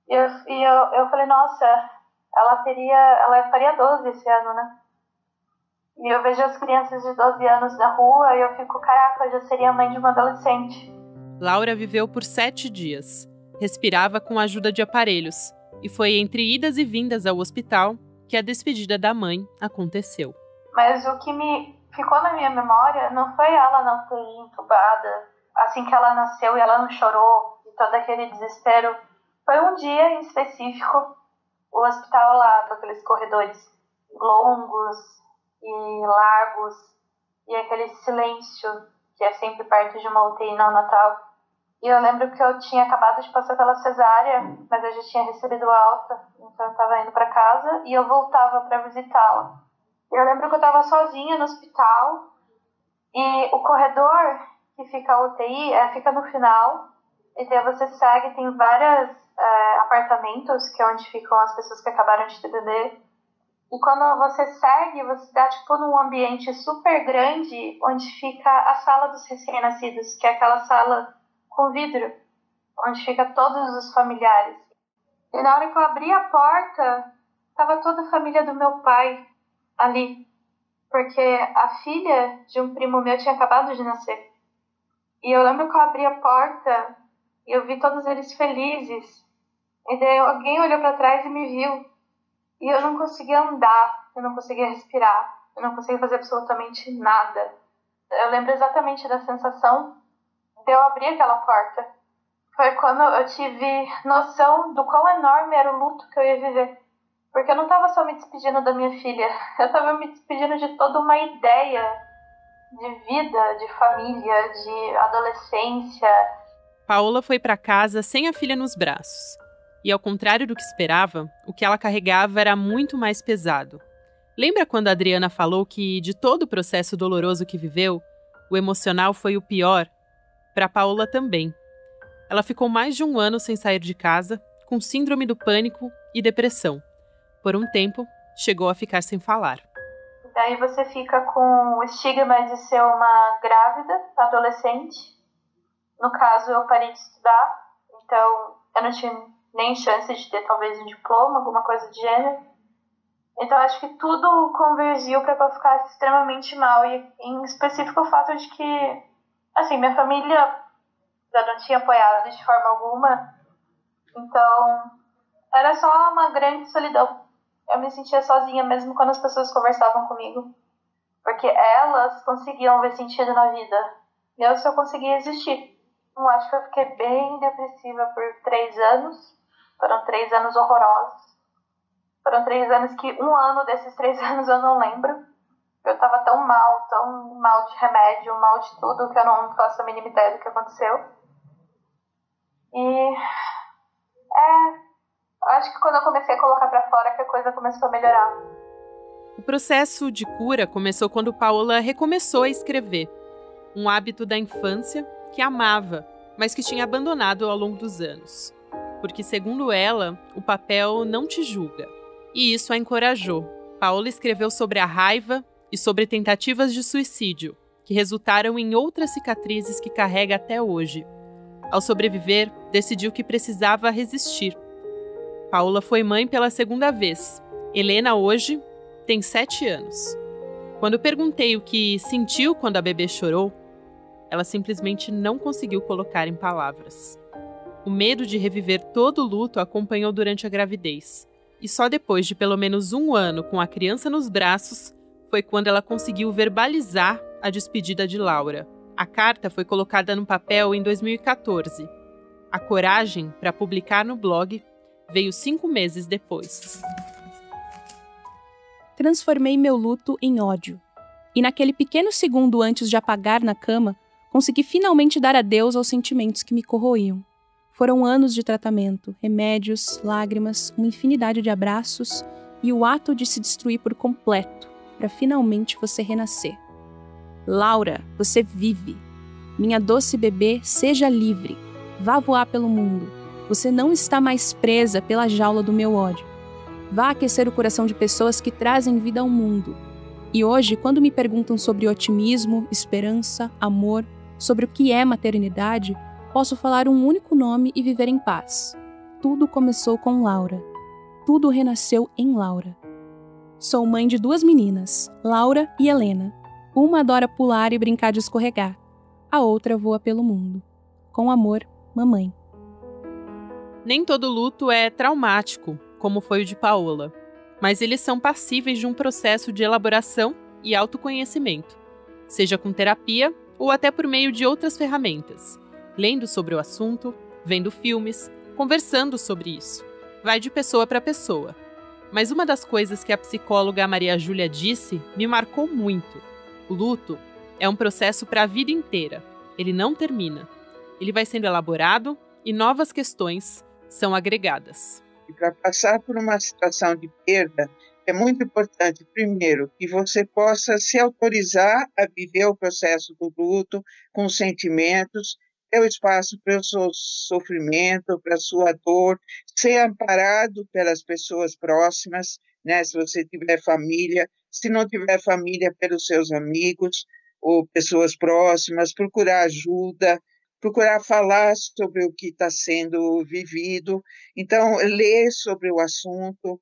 e eu falei, nossa, ela faria 12 esse ano, né? E eu vejo as crianças de 12 anos na rua e eu fico, caraca, eu já seria mãe de uma adolescente. Laura viveu por 7 dias. Respirava com a ajuda de aparelhos. E foi entre idas e vindas ao hospital que a despedida da mãe aconteceu. Mas o que me ficou na minha memória não foi ela não ter entubada assim que ela nasceu e ela não chorou e todo aquele desespero. Foi um dia em específico, o hospital lá, com aqueles corredores longos e largos e aquele silêncio que é sempre perto de uma UTI neonatal. E eu lembro que eu tinha acabado de passar pela cesárea, mas eu já tinha recebido alta, então eu estava indo para casa e eu voltava para visitá-la. Eu lembro que eu estava sozinha no hospital e o corredor que fica a UTI fica no final, e daí você segue, tem vários apartamentos, que é onde ficam as pessoas que acabaram de ter bebê. E quando você segue, você dá tipo num ambiente super grande, onde fica a sala dos recém-nascidos, que é aquela sala com vidro. onde fica todos os familiares. E na hora que eu abri a porta, estava toda a família do meu pai ali, porque a filha de um primo meu tinha acabado de nascer. E eu lembro que eu abri a porta e eu vi todos eles felizes. E daí alguém olhou para trás e me viu. E eu não conseguia andar, eu não conseguia respirar, eu não conseguia fazer absolutamente nada. Eu lembro exatamente da sensação de eu abrir aquela porta. Foi quando eu tive noção do quão enorme era o luto que eu ia viver. Porque eu não estava só me despedindo da minha filha, eu estava me despedindo de toda uma ideia de vida, de família, de adolescência. Paola foi para casa sem a filha nos braços. E ao contrário do que esperava, o que ela carregava era muito mais pesado. Lembra quando a Adriana falou que, de todo o processo doloroso que viveu, o emocional foi o pior? Para Paola também. Ela ficou mais de 1 ano sem sair de casa, com síndrome do pânico e depressão. Por um tempo, chegou a ficar sem falar. Daí você fica com o estigma de ser uma grávida, adolescente. No caso, eu parei de estudar, então eu não tinha nem chance de ter talvez um diploma, alguma coisa do gênero. Então acho que tudo convergiu para que eu ficasse extremamente mal. E em específico o fato de que, assim, minha família já não tinha apoiado de forma alguma. Então era só uma grande solidão. Eu me sentia sozinha mesmo quando as pessoas conversavam comigo. Porque elas conseguiam ver sentido na vida. E eu só conseguia existir. Eu acho que eu fiquei bem depressiva por 3 anos. Foram 3 anos horrorosos. Foram 3 anos que 1 ano desses 3 anos eu não lembro. Eu tava tão mal de remédio, mal de tudo, que eu não faço a mínima ideia do que aconteceu. E acho que quando eu comecei a colocar pra fora que a coisa começou a melhorar. O processo de cura começou quando Paola recomeçou a escrever. Um hábito da infância que amava, mas que tinha abandonado ao longo dos anos. Porque, segundo ela, o papel não te julga. E isso a encorajou. Paola escreveu sobre a raiva e sobre tentativas de suicídio, que resultaram em outras cicatrizes que carrega até hoje. Ao sobreviver, decidiu que precisava resistir. Paola foi mãe pela 2ª vez. Helena, hoje, tem 7 anos. Quando perguntei o que sentiu quando a bebê chorou, ela simplesmente não conseguiu colocar em palavras. O medo de reviver todo o luto a acompanhou durante a gravidez. E só depois de pelo menos 1 ano com a criança nos braços, foi quando ela conseguiu verbalizar a despedida de Laura. A carta foi colocada no papel em 2014. A coragem para publicar no blog veio 5 meses depois. Transformei meu luto em ódio. E naquele pequeno segundo antes de apagar na cama, consegui finalmente dar adeus aos sentimentos que me corroíam. Foram anos de tratamento, remédios, lágrimas, uma infinidade de abraços e o ato de se destruir por completo, para finalmente você renascer. Laura, você vive. Minha doce bebê, seja livre. Vá voar pelo mundo. Você não está mais presa pela jaula do meu ódio. Vá aquecer o coração de pessoas que trazem vida ao mundo. E hoje, quando me perguntam sobre otimismo, esperança, amor, sobre o que é maternidade, posso falar um único nome e viver em paz. Tudo começou com Laura. Tudo renasceu em Laura. Sou mãe de 2 meninas, Laura e Helena. Uma adora pular e brincar de escorregar. A outra voa pelo mundo. Com amor, mamãe. Nem todo luto é traumático, como foi o de Paola, mas eles são passíveis de um processo de elaboração e autoconhecimento, seja com terapia ou até por meio de outras ferramentas, lendo sobre o assunto, vendo filmes, conversando sobre isso. Vai de pessoa para pessoa. Mas uma das coisas que a psicóloga Maria Júlia disse me marcou muito. O luto é um processo para a vida inteira. Ele não termina. Ele vai sendo elaborado e novas questões são agregadas. E para passar por uma situação de perda, é muito importante, primeiro, que você possa se autorizar a viver o processo do luto com sentimentos, ter o espaço para o seu sofrimento, para a sua dor, ser amparado pelas pessoas próximas, né? Se você tiver família, se não tiver família, pelos seus amigos ou pessoas próximas, procurar ajuda, procurar falar sobre o que está sendo vivido, então ler sobre o assunto.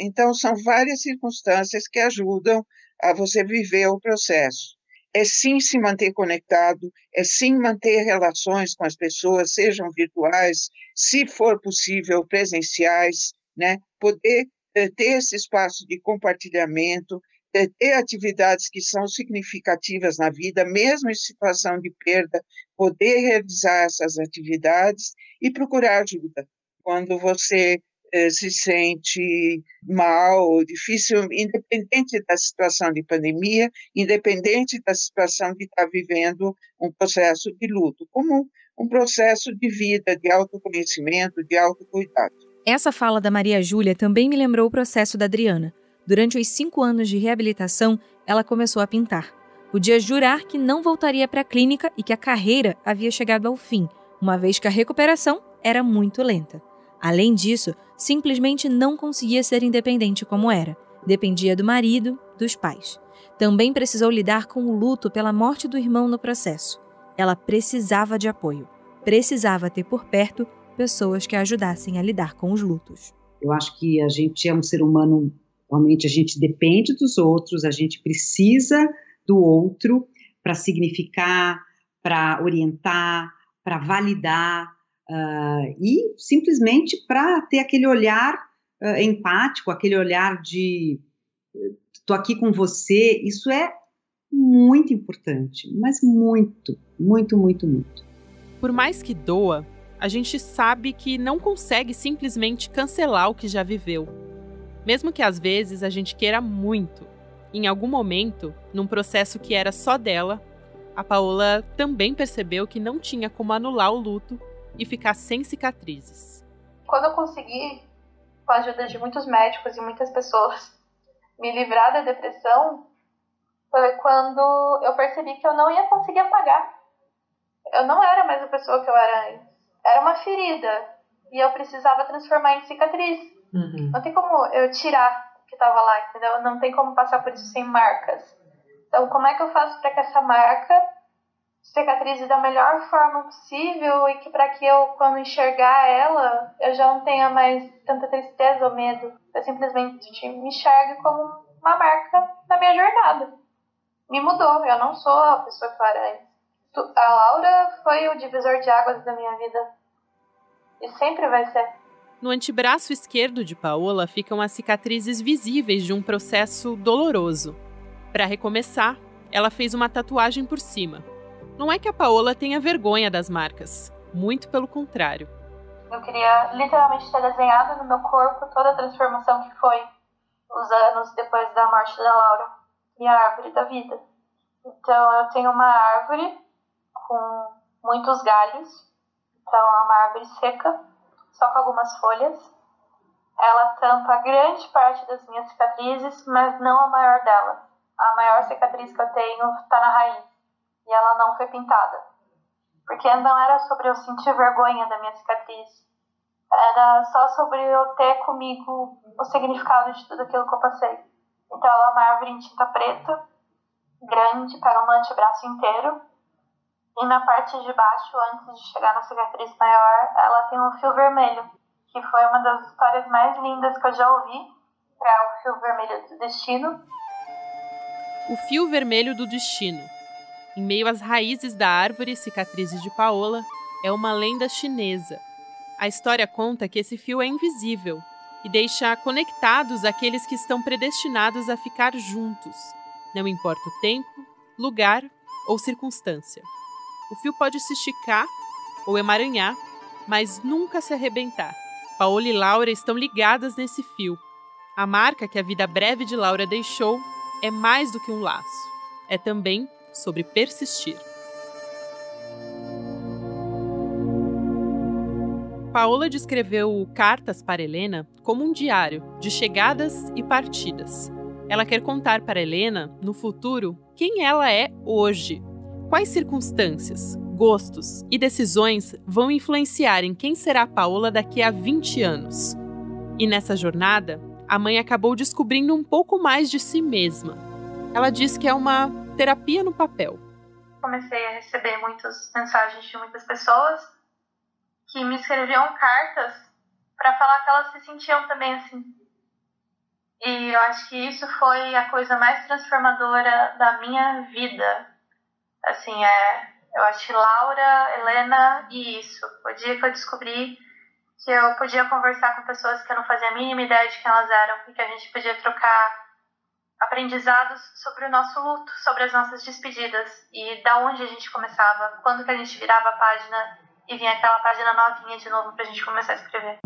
Então são várias circunstâncias que ajudam a você viver o processo. É sim se manter conectado, é sim manter relações com as pessoas, sejam virtuais, se for possível presenciais, né? Poder ter esse espaço de compartilhamento, ter atividades que são significativas na vida, mesmo em situação de perda, poder realizar essas atividades e procurar ajuda. Quando você se sente mal, difícil, independente da situação de pandemia, independente da situação de estar vivendo um processo de luto, como um processo de vida, de autoconhecimento, de autocuidado. Essa fala da Maria Júlia também me lembrou o processo da Adriana. Durante os 5 anos de reabilitação, ela começou a pintar. Podia jurar que não voltaria para a clínica e que a carreira havia chegado ao fim, uma vez que a recuperação era muito lenta. Além disso, simplesmente não conseguia ser independente como era. Dependia do marido, dos pais. Também precisou lidar com o luto pela morte do irmão no processo. Ela precisava de apoio. Precisava ter por perto pessoas que a ajudassem a lidar com os lutos. Eu acho que a gente é um ser humano, realmente a gente depende dos outros, a gente precisa do outro para significar, para orientar, para validar, e simplesmente para ter aquele olhar empático, aquele olhar de estou aqui com você. Isso é muito importante, mas muito, muito, muito, muito. Por mais que doa, a gente sabe que não consegue simplesmente cancelar o que já viveu. Mesmo que às vezes a gente queira muito. Em algum momento, num processo que era só dela, a Paola também percebeu que não tinha como anular o luto e ficar sem cicatrizes. Quando eu consegui, com a ajuda de muitos médicos e muitas pessoas, me livrar da depressão, foi quando eu percebi que eu não ia conseguir apagar. Eu não era mais a pessoa que eu era antes. Era uma ferida e eu precisava transformar em cicatriz. Não tem como eu tirar o que estava lá, entendeu? Não tem como passar por isso sem marcas. Então, como é que eu faço para que essa marca cicatrize da melhor forma possível e que para que eu, quando enxergar ela, eu já não tenha mais tanta tristeza ou medo. Eu simplesmente me enxergue como uma marca da minha jornada. Me mudou, eu não sou a pessoa que eu era antes. A Laura foi o divisor de águas da minha vida. E sempre vai ser. No antebraço esquerdo de Paola ficam as cicatrizes visíveis de um processo doloroso. Para recomeçar, ela fez uma tatuagem por cima. Não é que a Paola tenha vergonha das marcas, muito pelo contrário. Eu queria literalmente ter desenhado no meu corpo toda a transformação que foi os anos depois da morte da Laura e a árvore da vida. Então eu tenho uma árvore com muitos galhos, então é uma árvore seca, só com algumas folhas. Ela tampa grande parte das minhas cicatrizes, mas não a maior delas. A maior cicatriz que eu tenho está na raiz. E ela não foi pintada. Porque não era sobre eu sentir vergonha da minha cicatriz. Era só sobre eu ter comigo o significado de tudo aquilo que eu passei. Então ela é uma árvore em tinta preta, grande, pega um antebraço inteiro. E na parte de baixo, antes de chegar na cicatriz maior, ela tem um fio vermelho. Que foi uma das histórias mais lindas que eu já ouvi. Para o fio vermelho do destino. O fio vermelho do destino. Em meio às raízes da árvore cicatrizes de Paola, é uma lenda chinesa. A história conta que esse fio é invisível e deixa conectados aqueles que estão predestinados a ficar juntos, não importa o tempo, lugar ou circunstância. O fio pode se esticar ou emaranhar, mas nunca se arrebentar. Paola e Laura estão ligadas nesse fio. A marca que a vida breve de Laura deixou é mais do que um laço. É também sobre persistir. Paola descreveu Cartas para Helena como um diário de chegadas e partidas. Ela quer contar para Helena, no futuro, quem ela é hoje. Quais circunstâncias, gostos e decisões vão influenciar em quem será Paola daqui a 20 anos. E nessa jornada, a mãe acabou descobrindo um pouco mais de si mesma. Ela diz que é uma terapia no papel. comecei a receber muitas mensagens de muitas pessoas que me escreviam cartas para falar que elas se sentiam também assim. E eu acho que isso foi a coisa mais transformadora da minha vida. Assim, eu acho que Laura, Helena e isso. O dia que eu descobri que eu podia conversar com pessoas que eu não fazia a mínima ideia de quem elas eram e que a gente podia trocar aprendizados sobre o nosso luto, sobre as nossas despedidas e da onde a gente começava, quando que a gente virava a página e vinha aquela página novinha de novo pra gente começar a escrever.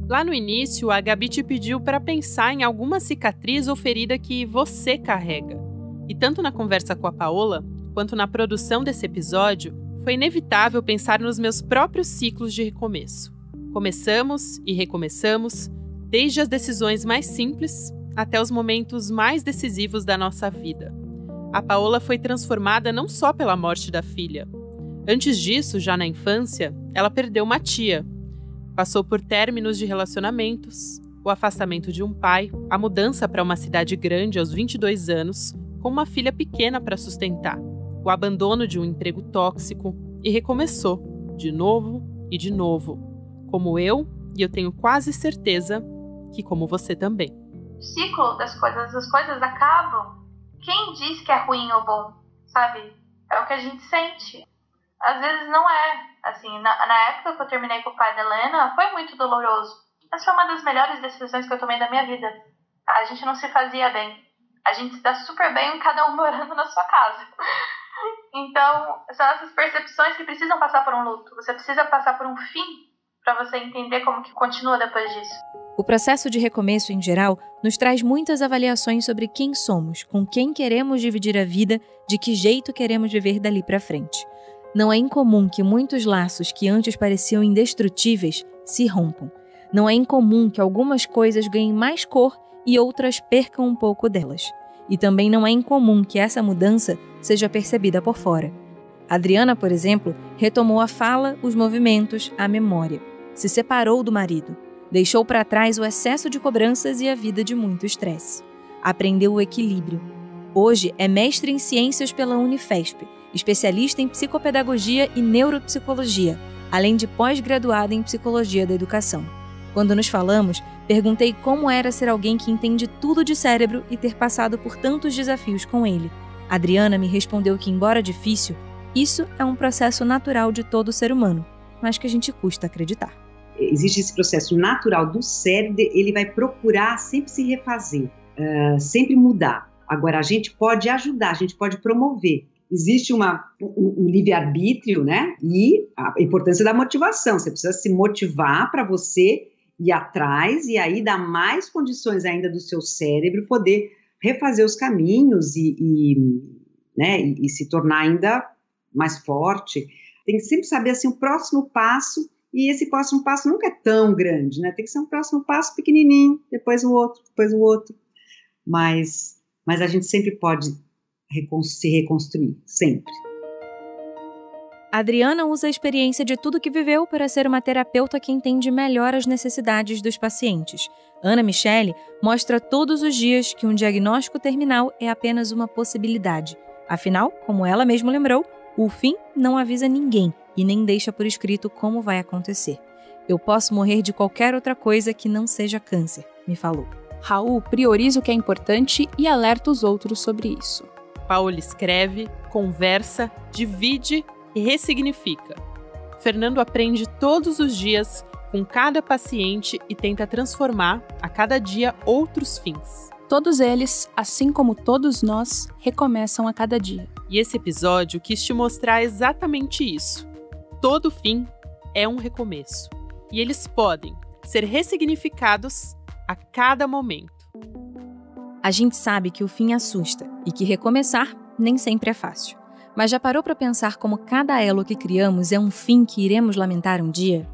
Lá no início, a Gabi te pediu para pensar em alguma cicatriz ou ferida que você carrega. E tanto na conversa com a Paola, quanto na produção desse episódio, foi inevitável pensar nos meus próprios ciclos de recomeço. Começamos e recomeçamos, desde as decisões mais simples até os momentos mais decisivos da nossa vida. A Paola foi transformada não só pela morte da filha. Antes disso, já na infância, ela perdeu uma tia. Passou por términos de relacionamentos, o afastamento de um pai, a mudança para uma cidade grande aos 22 anos, com uma filha pequena para sustentar, o abandono de um emprego tóxico e recomeçou, de novo e de novo. Como eu, e eu tenho quase certeza que como você também. O ciclo das coisas, as coisas acabam. Quem diz que é ruim ou bom, sabe? É o que a gente sente. Às vezes não é. Assim, na época que eu terminei com o pai da Helena, foi muito doloroso. Mas foi uma das melhores decisões que eu tomei da minha vida. A gente não se fazia bem. A gente se dá super bem, cada um morando na sua casa. Então, são essas percepções que precisam passar por um luto. Você precisa passar por um fim para você entender como que continua depois disso. O processo de recomeço, em geral, nos traz muitas avaliações sobre quem somos, com quem queremos dividir a vida, de que jeito queremos viver dali para frente. Não é incomum que muitos laços que antes pareciam indestrutíveis se rompam. Não é incomum que algumas coisas ganhem mais cor e outras percam um pouco delas. E também não é incomum que essa mudança seja percebida por fora. Adriana, por exemplo, retomou a fala, os movimentos, a memória. Se separou do marido. Deixou para trás o excesso de cobranças e a vida de muito estresse. Aprendeu o equilíbrio. Hoje é mestre em ciências pela Unifesp, especialista em psicopedagogia e neuropsicologia, além de pós-graduada em psicologia da educação. Quando nos falamos, perguntei como era ser alguém que entende tudo de cérebro e ter passado por tantos desafios com ele. Adriana me respondeu que, embora difícil, isso é um processo natural de todo ser humano, mas que a gente custa acreditar. Existe esse processo natural do cérebro, ele vai procurar sempre se refazer, sempre mudar. Agora, a gente pode ajudar, a gente pode promover. Existe um livre-arbítrio, né? E a importância da motivação. Você precisa se motivar para você ir atrás e aí dar mais condições ainda do seu cérebro poder refazer os caminhos e se tornar ainda mais forte. Tem que sempre saber assim, o próximo passo, e esse próximo passo nunca é tão grande, né? Tem que ser um próximo passo pequenininho, depois o outro. Mas a gente sempre pode se reconstruir, sempre. A Adriana usa a experiência de tudo que viveu para ser uma terapeuta que entende melhor as necessidades dos pacientes. Ana Michele mostra todos os dias que um diagnóstico terminal é apenas uma possibilidade. Afinal, como ela mesma lembrou, o fim não avisa ninguém e nem deixa por escrito como vai acontecer. Eu posso morrer de qualquer outra coisa que não seja câncer, me falou. Raul prioriza o que é importante e alerta os outros sobre isso. Paola escreve, conversa, divide e ressignifica. Fernando aprende todos os dias com cada paciente e tenta transformar, a cada dia, outros fins. Todos eles, assim como todos nós, recomeçam a cada dia. E esse episódio quis te mostrar exatamente isso. Todo fim é um recomeço. E eles podem ser ressignificados a cada momento. A gente sabe que o fim assusta e que recomeçar nem sempre é fácil. Mas já parou para pensar como cada elo que criamos é um fim que iremos lamentar um dia?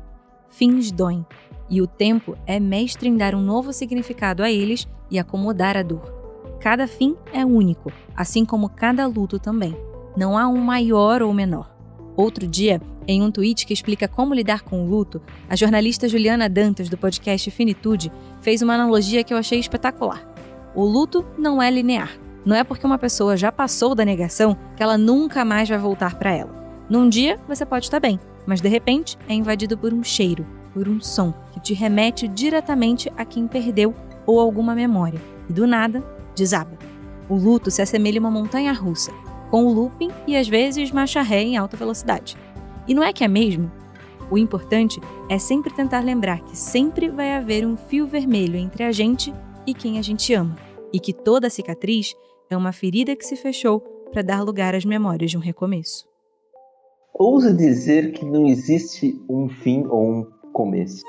Fins doem, e o tempo é mestre em dar um novo significado a eles e acomodar a dor. Cada fim é único, assim como cada luto também. Não há um maior ou menor. Outro dia, em um tweet que explica como lidar com o luto, a jornalista Juliana Dantas, do podcast Finitude, fez uma analogia que eu achei espetacular. O luto não é linear. Não é porque uma pessoa já passou da negação que ela nunca mais vai voltar para ela. Num dia, você pode estar bem, mas de repente é invadido por um cheiro, por um som que te remete diretamente a quem perdeu ou alguma memória. E do nada, desaba. O luto se assemelha a uma montanha-russa, com o looping e às vezes marcha ré em alta velocidade. E não é que é mesmo? O importante é sempre tentar lembrar que sempre vai haver um fio vermelho entre a gente e quem a gente ama, e que toda cicatriz é uma ferida que se fechou para dar lugar às memórias de um recomeço. Ouso dizer que não existe um fim ou um começo.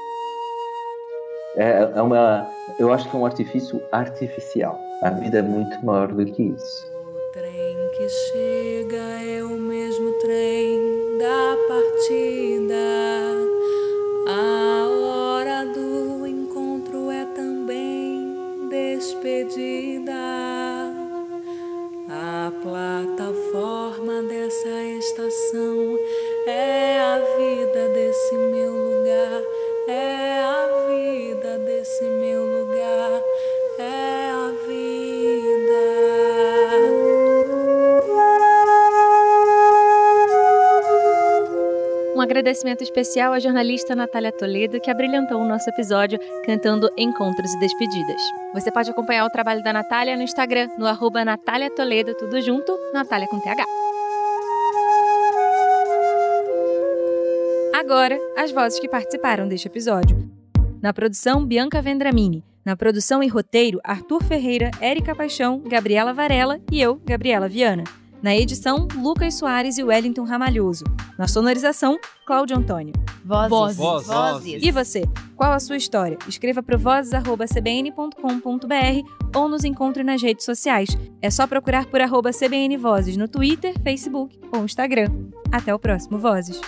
Eu acho que é um artifício artificial. A vida é muito maior do que isso. O trem que chega é o mesmo trem da partida. A hora do encontro é também despedida. A plataforma dessa estação é a vida desse meu lugar. É a vida desse meu lugar. É a vida. Um agradecimento especial à jornalista Natália Toledo, que abrilhantou o nosso episódio cantando Encontros e Despedidas. Você pode acompanhar o trabalho da Natália no Instagram, no @Natália Toledo, tudo junto, Natália com TH. Agora, as vozes que participaram deste episódio. Na produção, Bianca Vendramini. Na produção e roteiro, Arthur Ferreira, Érica Paixão, Gabriela Varela e eu, Gabriela Viana. Na edição, Lucas Soares e Wellington Ramalhoso. Na sonorização, Cláudio Antônio. Vozes. E você? Qual a sua história? Escreva para vozes@cbn.com.br ou nos encontre nas redes sociais. É só procurar por @CBN Vozes no Twitter, Facebook ou Instagram. Até o próximo Vozes.